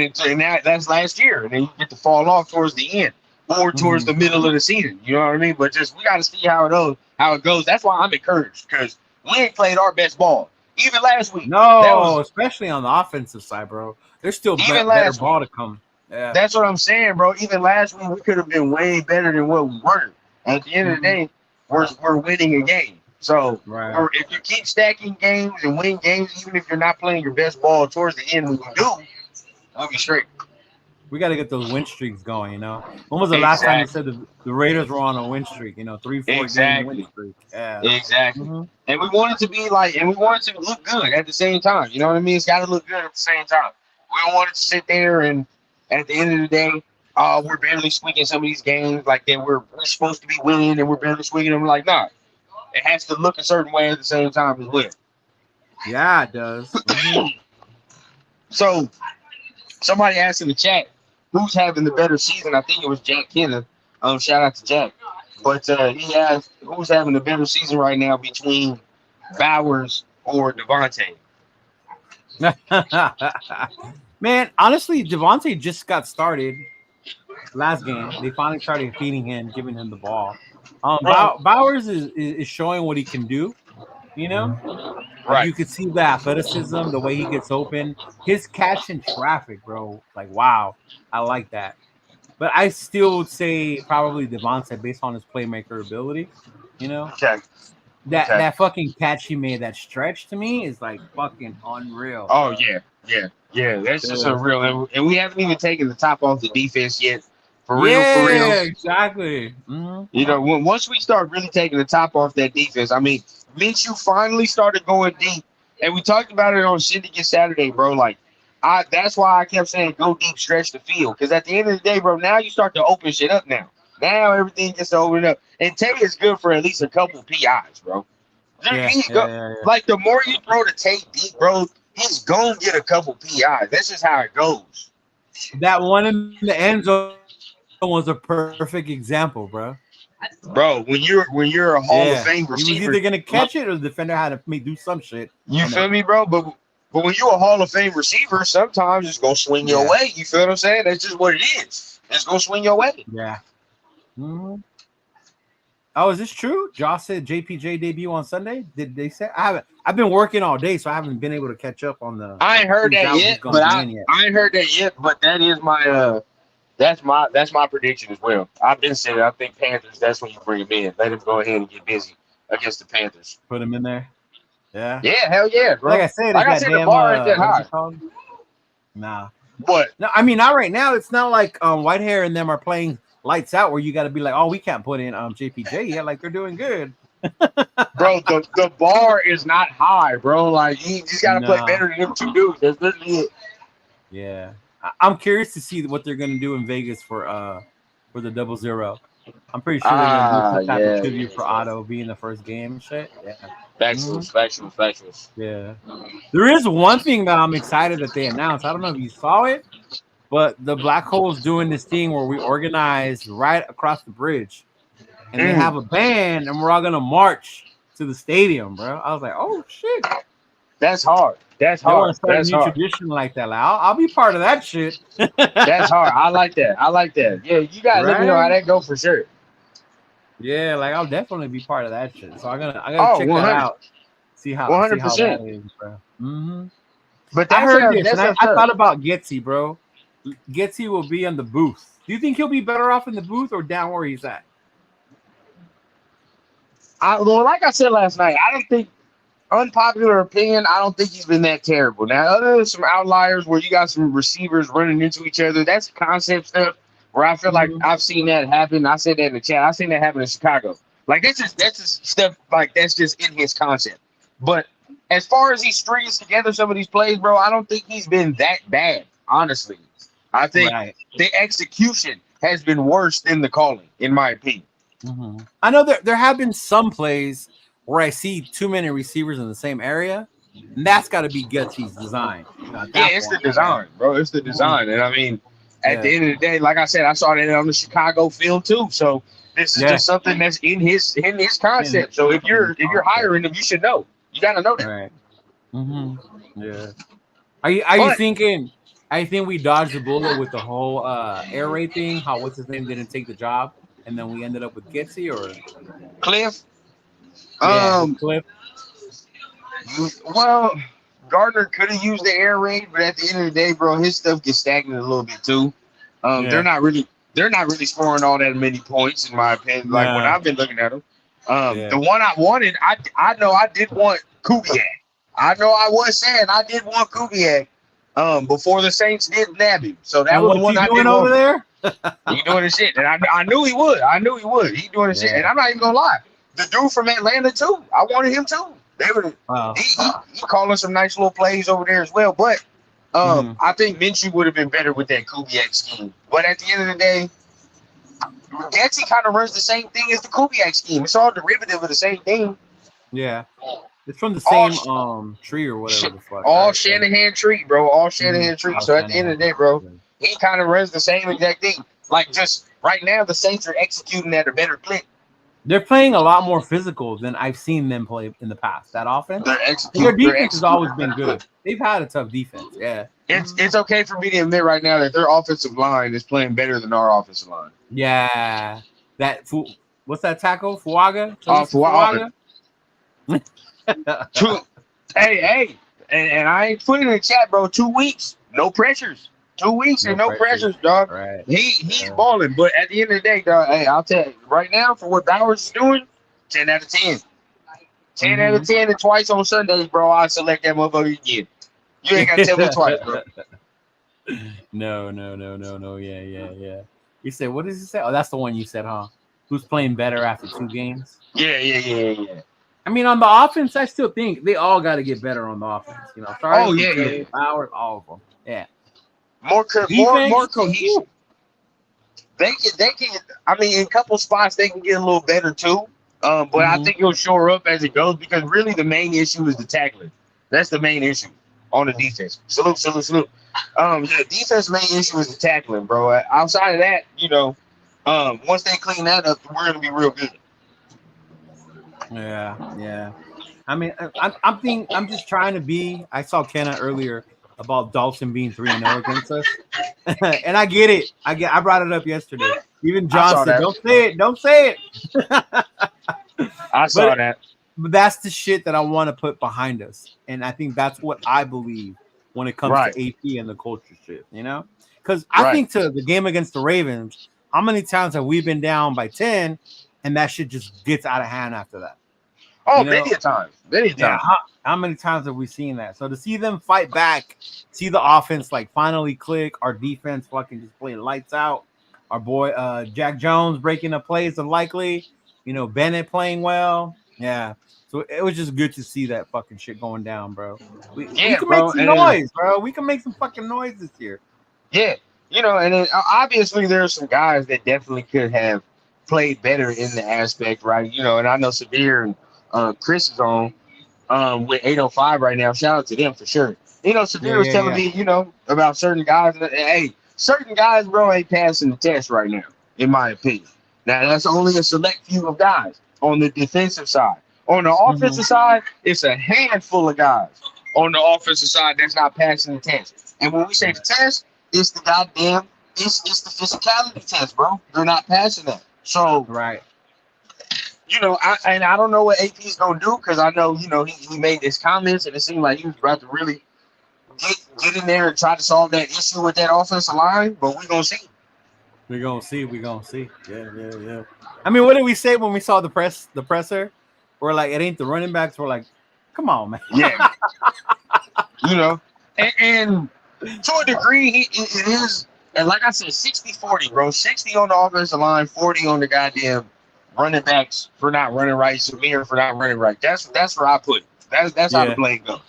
that's last year, and then you get to fall off towards the end or towards the middle of the season. You know what I mean? But we got to see how it goes. That's why I'm encouraged, because we ain't played our best ball even last week. No, especially on the offensive side, bro. There's still better ball to come. Yeah. That's what I'm saying, bro. Even last week, we could have been way better than what we were. At the end of the day, we're winning a game. So if you keep stacking games and win games, even if you're not playing your best ball towards the end, when you do, we'll be straight. We got to get those win streaks going, you know. When was the last time you said the Raiders were on a win streak? 3-4 game win streak. Yeah. Exactly. Mm-hmm. And we want it to be we want it to look good at the same time. You know what I mean? It's got to look good at the same time. We don't want it to sit there and at the end of the day, we're barely squeaking some of these games like that we're supposed to be winning, and we're barely squeaking them. Like, nah, it has to look a certain way at the same time as well. Yeah, it does. So, somebody asked in the chat, who's having the better season? I think it was Jack Kenna. Shout out to Jack. But he asked, who's having the better season right now between Bowers or Devontae? Man, honestly, Devontae just got started last game. They finally started feeding him, giving him the ball. Bowers is showing what he can do, you know? Right. You could see the athleticism, the way he gets open. His catch in traffic, bro. Like, wow. I like that. But I still would say probably Devontae based on his playmaker ability, you know? Okay. That fucking catch he made, that stretch to me is like fucking unreal. Oh, yeah. That's just unreal. And we haven't even taken the top off the defense yet. For real. Yeah, exactly. Mm-hmm. You know, once we start really taking the top off that defense, I mean, Minshew finally started going deep. And we talked about it on Syndicate Saturday, bro. Like, that's why I kept saying go deep, stretch the field. Because at the end of the day, bro, now you start to open shit up now. Now everything gets to open up. And Tay is good for at least a couple PIs, bro. Yeah. Like, the more you throw the Tay deep, bro, he's going to get a couple PIs. That's just how it goes. That one in the end zone was a perfect example, bro. Bro, when you're a Hall of Fame receiver, he was either gonna catch it or the defender had to do some shit. You feel me, bro? But when you're a Hall of Fame receiver, sometimes it's gonna swing your way. You feel what I'm saying? That's just what it is. It's gonna swing your way. Yeah. Mm-hmm. Oh, is this true? Josh said JPJ debut on Sunday. Did they say? I haven't. I've been working all day, so I haven't been able to catch up on the. I ain't heard that yet, but I ain't heard that yet. But that is my That's my prediction as well. I've been saying I think Panthers. That's when you bring him in. Let him go ahead and get busy against the Panthers. Put him in there. Yeah. Yeah. Hell yeah, bro. Like I said, the bar ain't that high. Nah. What? No, I mean not right now. It's not like Whitehair and them are playing lights out where you got to be like, oh, we can't put in JPJ yet. Like they're doing good. Bro, the bar is not high, bro. Like you just got to play better than them two dudes. That's literally it. Yeah. I'm curious to see what they're going to do in Vegas for the 0-0. I'm pretty sure they're going to do some type of tribute for Otto being the first game and shit. Yeah. Factuals. Yeah. There is one thing that I'm excited that they announced. I don't know if you saw it, but the Black Hole's doing this thing where we organize right across the bridge. And they have a band and we're all going to march to the stadium, bro. I was like, oh, shit. That's hard. That's They want hard. to start a That's new hard. tradition like that. Like, I'll be part of that shit. That's hard. I like that. I like that. Yeah, you gotta let me know how Right? that go for sure. Yeah, like I'll definitely be part of that shit. So I gotta Oh, check that 100. out. See how 100%. that is, bro. Mm-hmm. But I that's heard this, and that's I tough. thought about Getsy, bro. Getsy will be in the booth. Do you think he'll be better off in the booth or down where he's at? Well, like I said last night, I don't think, unpopular opinion, I don't think he's been that terrible. Now, other than some outliers where you got some receivers running into each other, that's concept stuff where I feel like I've seen that happen. I said that in the chat. I've seen that happen in Chicago. Like that's just stuff like that's just in his concept. But as far as he strings together some of these plays, bro, I don't think he's been that bad. Honestly, I think the execution has been worse than the calling, in my opinion. I know there have been some plays where I see too many receivers in the same area, and that's got to be Getsy's design. Yeah, it's the design, bro. It's the design, and I mean, at the end of the day, like I said, I saw that on the Chicago field too. So this is just something that's in his concept. So if you're hiring him, you should know. You got to know that. Right. Yeah. Are you thinking? I think we dodged the bullet with the whole air raid thing. How what's his name didn't take the job, and then we ended up with Getsy or Cliff. Cliff. Well, Gardner could have used the air raid, but at the end of the day, bro, his stuff gets stagnant a little bit too. They're not really scoring all that many points, in my opinion. Like when I've been looking at them, the one I wanted, I know I did want Kubiak. I know I was saying I did want Kubiak before the Saints did nab him. So that was the one I did over there. He doing the shit, and I knew he would. He doing the shit, and I'm not even gonna lie. The dude from Atlanta too. I wanted him too. They were he calling some nice little plays over there as well. But I think Minshew would have been better with that Kubiak scheme. But at the end of the day, Getsy kind of runs the same thing as the Kubiak scheme. It's all derivative of the same thing. Yeah, it's from the same tree or whatever the fuck. All Shanahan tree, bro. All Shanahan tree. So at the end of the day, bro, he kind of runs the same exact thing. Like just right now, the Saints are executing at a better clip. They're playing a lot more physical than I've seen them play in the past. That offense, their defense has always been good. They've had a tough defense. Yeah, it's okay for me to admit right now that their offensive line is playing better than our offensive line. Yeah, what's that tackle? Fuaga. Fuaga. Hey, and I ain't putting in the chat, bro. 2 weeks, no pressures. 2 weeks and no pressures, dog. Right. He's balling, but at the end of the day, dog, hey, I'll tell you right now for what Bowers is doing, 10 out of 10. 10 out of 10, and twice on Sundays, bro. I select that motherfucker again. You ain't gotta tell me twice, bro. No. Yeah. You said, what does he say? Oh, that's the one you said, huh? Who's playing better after 2 games? Yeah. I mean, on the offense, I still think they all got to get better on the offense. You know, Bowers, all of them. Yeah. More cohesion. They can. I mean, in a couple spots they can get a little better too. But I think he'll shore up as it goes because really the main issue is the tackling. That's the main issue on the defense. Salute. The defense main issue is the tackling, bro. Outside of that, you know, once they clean that up, we're gonna be real good. Yeah. I mean, I'm just trying to be. I saw Kenna earlier about Dalton being 3-0 against us, and I get it. I brought it up yesterday. Even John said, "Don't say it." I saw that. But that's the shit that I want to put behind us, and I think that's what I believe when it comes to AP and the culture shit. You know, because I think to the game against the Ravens, how many times have we been down by 10, and that shit just gets out of hand after that? Oh, many times. How many times have we seen that? So to see them fight back, see the offense like finally click, our defense fucking just play lights out. Our boy Jack Jones breaking the plays unlikely, you know, Bennett playing well. Yeah. So it was just good to see that fucking shit going down, bro. We can make some noise, bro. We can make some fucking noise this year. Yeah. You know, and then obviously there's some guys that definitely could have played better in the aspect, right? You know, and I know Severe and Chris is on with 805 right now. Shout out to them for sure. You know, Severe was telling me, you know, about certain guys. Hey, certain guys, bro, ain't passing the test right now, in my opinion. Now, that's only a select few of guys on the defensive side. On the offensive side, it's a handful of guys on the offensive side that's not passing the test. And when we say the test, it's the goddamn it's the physicality test, bro. They're not passing that. So Right. I don't know what AP is gonna do because I know he made his comments and it seemed like he was about to really get in there and try to solve that issue with that offensive line. But we're gonna see. We're gonna see. Yeah. I mean, what did we say when we saw the presser? We're like, it ain't the running backs. We're like, come on, man. Yeah. And to a degree, it is. And like I said, 60-40, bro. 60 on the offensive line, 40 on the goddamn running backs for not running right, Samir for not running right. That's where I put it. That's how the blame goes.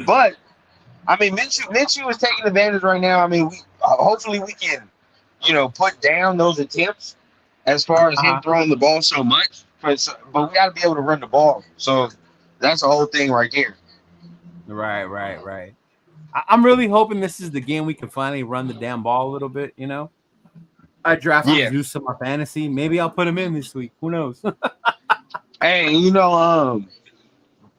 But I mean, Minshew is taking advantage right now. I mean, hopefully we can, put down those attempts as far as him throwing the ball so much. But we got to be able to run the ball. So that's the whole thing right there. Right. I'm really hoping this is the game we can finally run the damn ball a little bit. I drafted Zeus in my fantasy. Maybe I'll put him in this week. Who knows? Hey,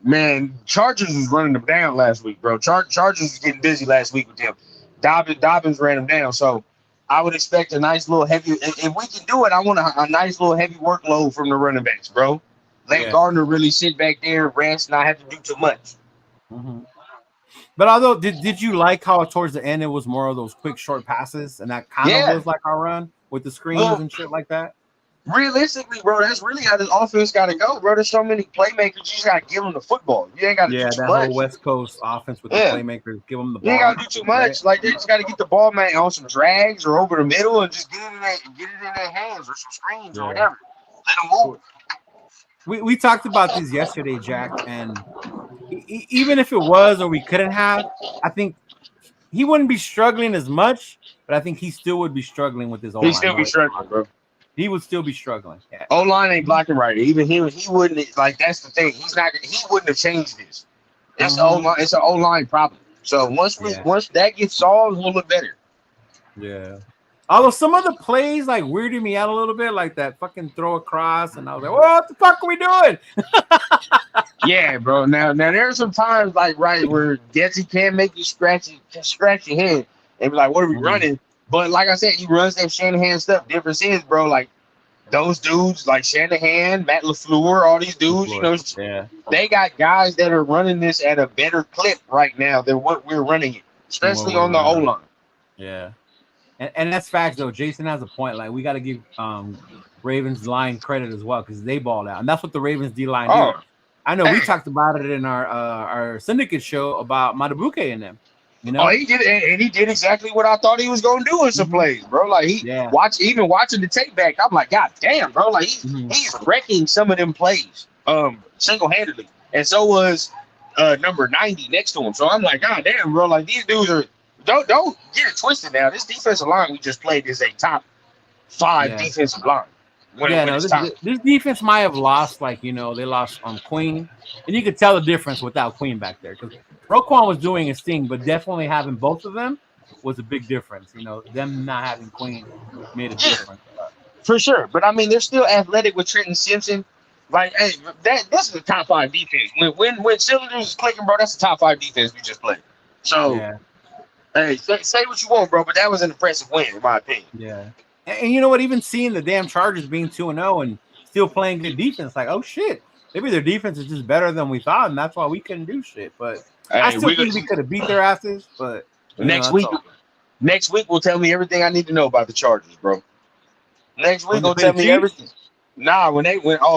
man, Chargers was running them down last week, bro. Chargers was getting busy last week with them. Dobbins ran them down. So I would expect a nice little heavy. If we can do it, I want a nice little heavy workload from the running backs, bro. Let Gardner really sit back there, rest, not have to do too much. Mm-hmm. But although, did you like how towards the end it was more of those quick short passes, and that kind of was like our run with the screens and shit like that? Realistically, bro, that's really how this offense got to go, bro. There's so many playmakers. You just got to give them the football. You ain't got to do too much. Whole West Coast offense with the playmakers, give them the ball. You ain't got to do too much. Right? Like, they just got to get the ball, man, on some drags or over the middle and just get it in their hands or some screens or whatever. Let them move. We talked about these yesterday, Jack, and even if it was or we couldn't have, I think he wouldn't be struggling as much, but I think he still would be struggling with his O-line. He'd still be struggling, bro. He would still be struggling. Yeah. O-line ain't blocking right. Even he wouldn't, like, that's the thing. He wouldn't have changed this. It's O-line. It's an O-line problem. So once that gets solved, we'll look better. Yeah. Although some of the plays like weirded me out a little bit, like that fucking throw across, and I was like, "What the fuck are we doing?" Yeah, bro. Now there's some times where Desi can make you scratch your head and be like, "What are we running?" But like I said, he runs that Shanahan stuff. Difference is, bro, like those dudes like Shanahan, Matt LaFleur, all these dudes, they got guys that are running this at a better clip right now than what we're running it, especially on the O-line. Yeah. And that's facts, though. Jason has a point. Like, we got to give Ravens line credit as well because they balled out. And that's what the Ravens D-line do. I know we talked about it in our syndicate show about Matabuke and them. Oh, he did, and he did exactly what I thought he was going to do in some plays, bro. Like, even watching the take back, I'm like, God damn, bro. Like, he's wrecking some of them plays single-handedly. And so was number 90 next to him. So I'm like, God damn, bro. Like, these dudes are... Don't get it twisted now. This defensive line we just played is a top 5 defensive line. This defense might have lost, they lost on Queen. And you could tell the difference without Queen back there. Because Roquan was doing his thing, but definitely having both of them was a big difference. Them not having Queen made a difference. For sure. But, I mean, they're still athletic with Trenton Simpson. Like, hey, this is a top 5 defense. When cylinders is clicking, bro, that's the top 5 defense we just played. So, hey, say what you want, bro, but that was an impressive win, in my opinion. Yeah. And you know what? Even seeing the damn Chargers being 2-0 and still playing good defense, like, oh, shit. Maybe their defense is just better than we thought, and that's why we couldn't do shit. But I still think we could have beat their asses. But next week will tell me everything I need to know about the Chargers, bro. Next week will tell me everything. Nah,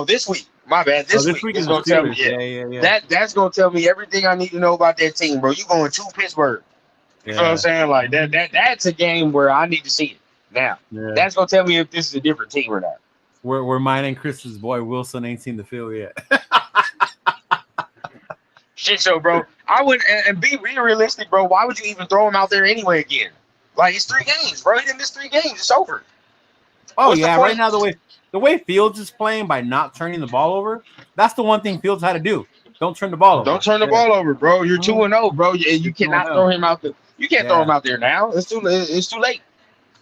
this week. My bad. This week is going to tell me. Yeah. That's going to tell me everything I need to know about that team, bro. You going to Pittsburgh. You know what I'm saying? Like that's a game where I need to see it now. Yeah. That's gonna tell me if this is a different team or not. We're mine and Chris's boy Wilson ain't seen the field yet. Shit show, bro. I would and be realistic, bro. Why would you even throw him out there anyway again? Like, it's 3 games, bro. He didn't miss 3 games. It's over. Right now the way Fields is playing by not turning the ball over, that's the one thing Fields had to do. Don't turn the ball over. Don't turn the ball over, bro. You're 2-0, bro. And you cannot throw him out there. You can't throw him out there now. It's too late.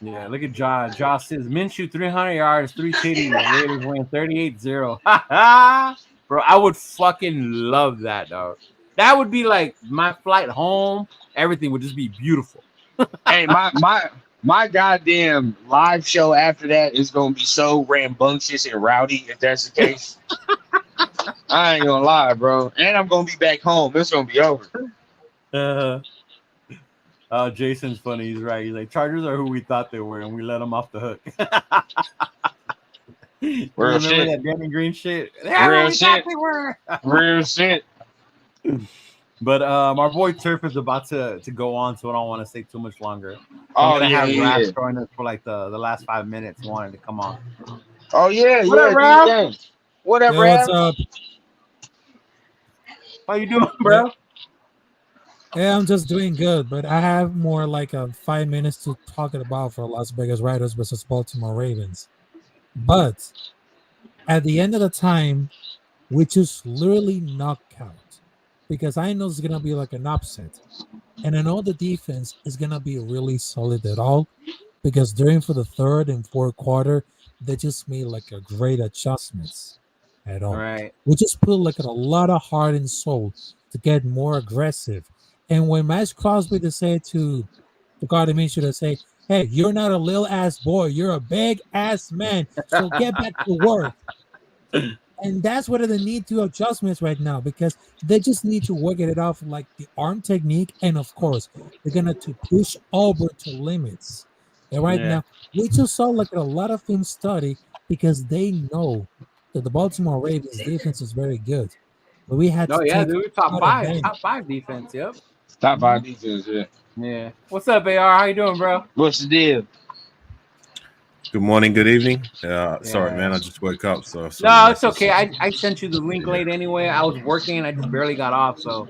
Yeah, look at Josh. Josh says Minshew 300 yards, 3 TDs. Raiders win 38-0. bro. I would fucking love that, dog. That would be like my flight home. Everything would just be beautiful. Hey, my goddamn live show after that is gonna be so rambunctious and rowdy. If that's the case, I ain't gonna lie, bro. And I'm gonna be back home. It's gonna be over. Jason's funny. He's right. He's like, Chargers are who we thought they were, and we let them off the hook. Remember shit. that Danny Green shit? They're Real who we shit. thought they were. Real shit. But our boy Turf is about to go on, so I don't want to say too much longer. So Oh, I'm gonna yeah, have yeah, Raph yeah. join us for like the last 5 minutes. Wanted to come on. Oh yeah, What up, yeah. Ralph? do your thing. What up, Yo, Ralph? what's up? How you doing, bro? Yeah, I'm just doing good, but I have more like 5 minutes to talk about for Las Vegas Raiders versus Baltimore Ravens. But at the end of the time, we just literally knockout because I know it's gonna be like an upset, and I know the defense is gonna be really solid at all because during for the third and fourth quarter, they just made like a great adjustments at all. Right. We just put like a lot of heart and soul to get more aggressive. And when Max Crosby to say to the Gardner Minshew to say, "Hey, you're not a little ass boy, you're a big ass man, so get back to work." And that's what they need to adjustments right now because they just need to work it off like the arm technique, and of course they're gonna to push over to limits. And right Yeah. now we just saw like a lot of film study because they know that the Baltimore Ravens defense is very good, but we had Oh to yeah, take dude. Top out five. advantage. Top five defense. Yep. Top 5 defense. Yeah. Yeah. What's up, AR? How you doing, bro? What's the deal? Good morning, good evening. Sorry, man, I just woke up. So No, it's okay. I sent you the link late anyway. I was working and I just barely got off, so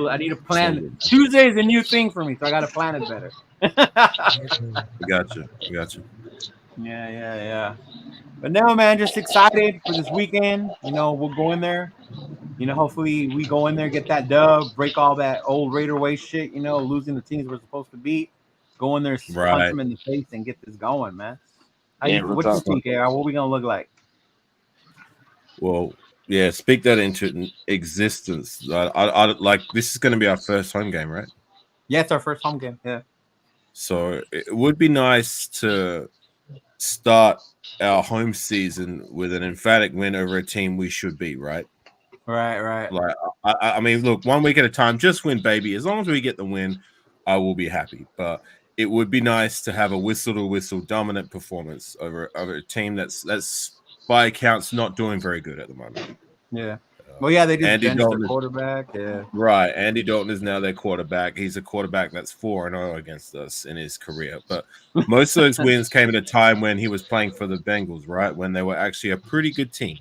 I need to plan. Tuesday is a new thing for me, so I got to plan it better. I got you. Yeah. But no, man, just excited for this weekend. You know, we'll go in there. You know, hopefully we go in there, get that dub, break all that old Raider way shit. You know, losing the teams we're supposed to beat. Go in there, punch Right. them in the face, and get this going, man. Yeah, What you think, AR? What we gonna look like? Well, yeah, speak that into existence. I like this is going to be our first home game, right? Yeah, it's our first home game. Yeah. So it would be nice to start our home season with an emphatic win over a team we should beat, right? Right. Like, I mean, look, 1 week at a time, just win, baby. As long as we get the win, I will be happy. But it would be nice to have a whistle-to-whistle dominant performance over a team that's by accounts not doing very good at the moment. Yeah. Well, yeah, they just Andy benched their Dalton quarterback. Yeah. Right. Andy Dalton is now their quarterback. He's a quarterback that's 4-0 against us in his career. But most of those wins came at a time when he was playing for the Bengals, right? When they were actually a pretty good team.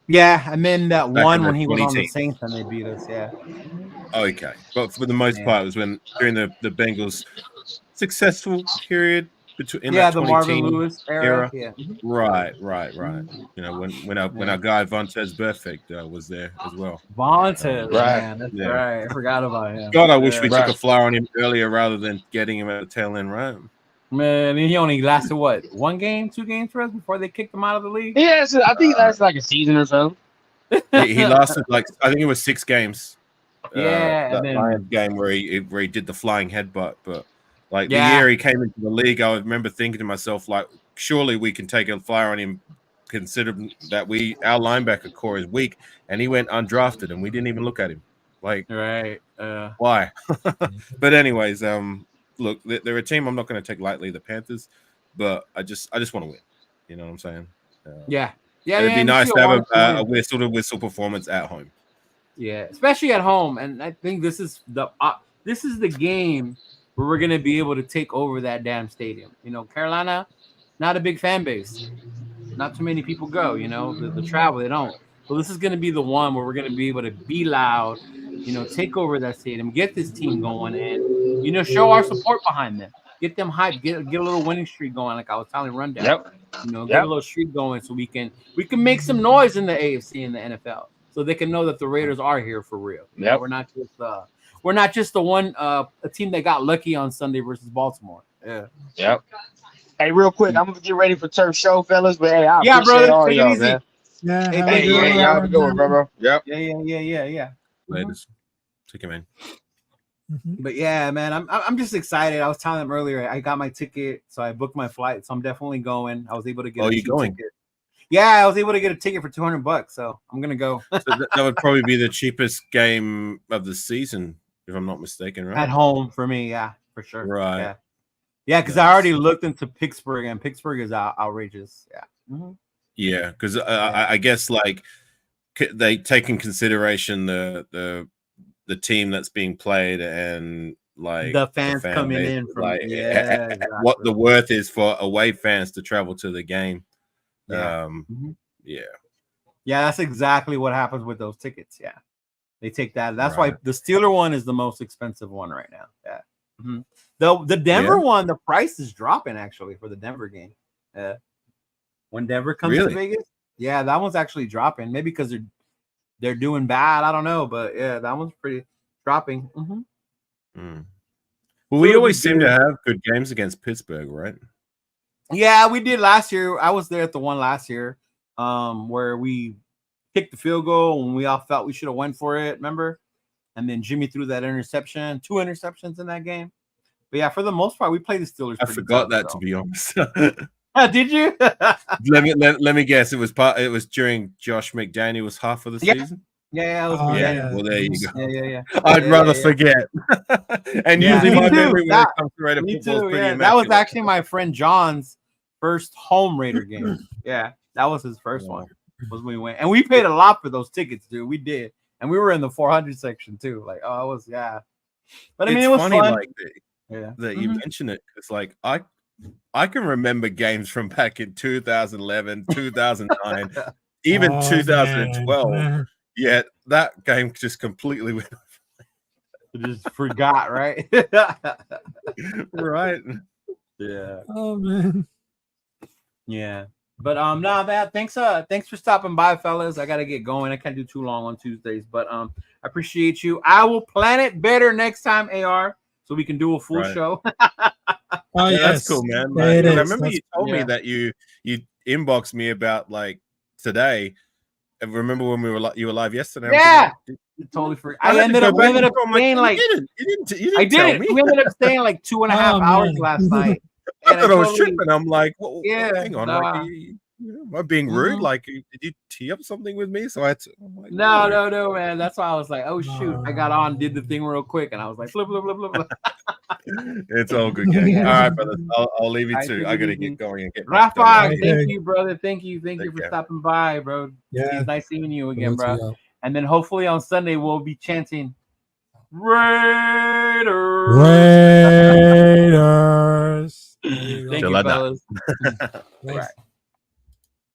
Yeah, and then that Back one in when the he was on the 2010. Saints and they beat us. Yeah. Okay. But for the most Yeah. part, it was when during the Bengals' successful period in Yeah, that the Marvin 2010 Lewis era. Yeah. Right. You know, when our guy Vontez Burfict was there as well. Vontez, Right. man. That's Yeah. right. I forgot about him. God, I wish we Right. took a flower on him earlier rather than getting him at the tail end, right? Man, and he only lasted what, 1 game, 2 games for us before they kicked him out of the league? Yeah, so I think that's like a season or so. He lasted like I think it was 6 games. Yeah, that and then Lions game where he did the flying headbutt, but like Yeah. the year he came into the league, I remember thinking to myself, like, surely we can take a flyer on him, considering that our linebacker core is weak, and he went undrafted, and we didn't even look at him. Like, right. why? But anyways, look, they're a team I'm not going to take lightly, the Panthers, but I just want to win. You know what I'm saying? Yeah. It'd be man, nice you to have want to a win. whistle-to-whistle performance at home. Yeah, especially at home, and I think this is the game where we're gonna be able to take over that damn stadium. You know, Carolina, not a big fan base, not too many people go. You know, the travel they don't. So this is gonna be the one where we're gonna be able to be loud. You know, take over that stadium, get this team going, and you know, show our support behind them. Get them hyped. Get a little winning streak going, like I was telling Rundown. Yep. You know, get a little streak going so we can make some noise in the AFC and the NFL. So they can know that the Raiders are here for real. You know, Yep. we're not just the one a team that got lucky on Sunday versus Baltimore. Yeah. Yep. Hey, real quick, I'm gonna get ready for Turf Show, fellas. But hey, I Yeah, appreciate brother, all take it y'all, easy. man. Yeah, Hey, have a thank Hey, good you. yeah, one, y'all have a good one, bro. Yep. Yeah. Latest. Take him in. But yeah, man, I'm just excited. I was telling them earlier, I got my ticket, so I booked my flight, so I'm definitely going. I was able to get a cheap ticket. Yeah, I was able to get a ticket for $200, so I'm gonna go. So that would probably be the cheapest game of the season, if I'm not mistaken, right? At home for me, yeah, for sure. Right. Yeah, because I already looked into Pittsburgh, and Pittsburgh is outrageous. Yeah. Yeah, because I guess like they take in consideration the team that's being played and like the fans fan coming base, in from like exactly. what the worth is for away fans to travel to the game. Yeah. Yeah, that's exactly what happens with those tickets. Yeah, they take that. That's right. why the Steeler one is the most expensive one right now. Yeah. The Denver one, the price is dropping actually for the Denver game. When Denver comes to Vegas, yeah, that one's actually dropping. Maybe because they're doing bad. I don't know, but yeah, that one's pretty dropping. Well, we always seem to have good games against Pittsburgh, right? Yeah, we did last year. I was there at the one last year, where we kicked the field goal and we all felt we should have went for it. Remember? And then Jimmy threw that interception, 2 interceptions in that game. But yeah, for the most part, we played the Steelers. I forgot that, to be honest. Did you? let me guess. It was during Josh McDaniel's half of the season. Yeah, it was Well, there you go. Yeah. I'd rather forget. And usually my memory when it comes to Raider football is pretty immaculate. That was actually my friend John's first home Raider game. Yeah, that was his first one. Was when we went, and we paid a lot for those tickets, dude. We did, and we were in the 400 section too. Like, oh, it was But I mean, it was funny, fun. Like that you mentioned it. It's like I can remember games from back in 2011, 2009, even 2012. Man. Yet that game just completely went off. Just forgot, right? Right. Yeah. Oh man. Yeah. But no, that thanks for stopping by, fellas. I gotta get going. I can't do too long on Tuesdays, but I appreciate you. I will plan it better next time, AR, so we can do a full show. Oh yeah, that's cool, man. Like, I remember you told me that you inboxed me about like today. I remember when you were live yesterday. Yeah, totally free. I ended up staying like you didn't tell me. We ended up staying like 2.5 hours last night. I thought I was tripping. I'm like, well, hang on, like, am I being rude? Like, did you tee up something with me? So I had to. Like, no, man. That's why I was like, oh shoot, I got on, did the thing real quick, and I was like, flip. It's all good, gang. All right, brother. I'll leave you to. I gotta get going and get. Rafa, thank you, brother. Thank you for stopping by, bro. Yeah, it's nice seeing you again, bro. And then hopefully on Sunday we'll be chanting Raiders. Raiders. Thank you, fellas. Right.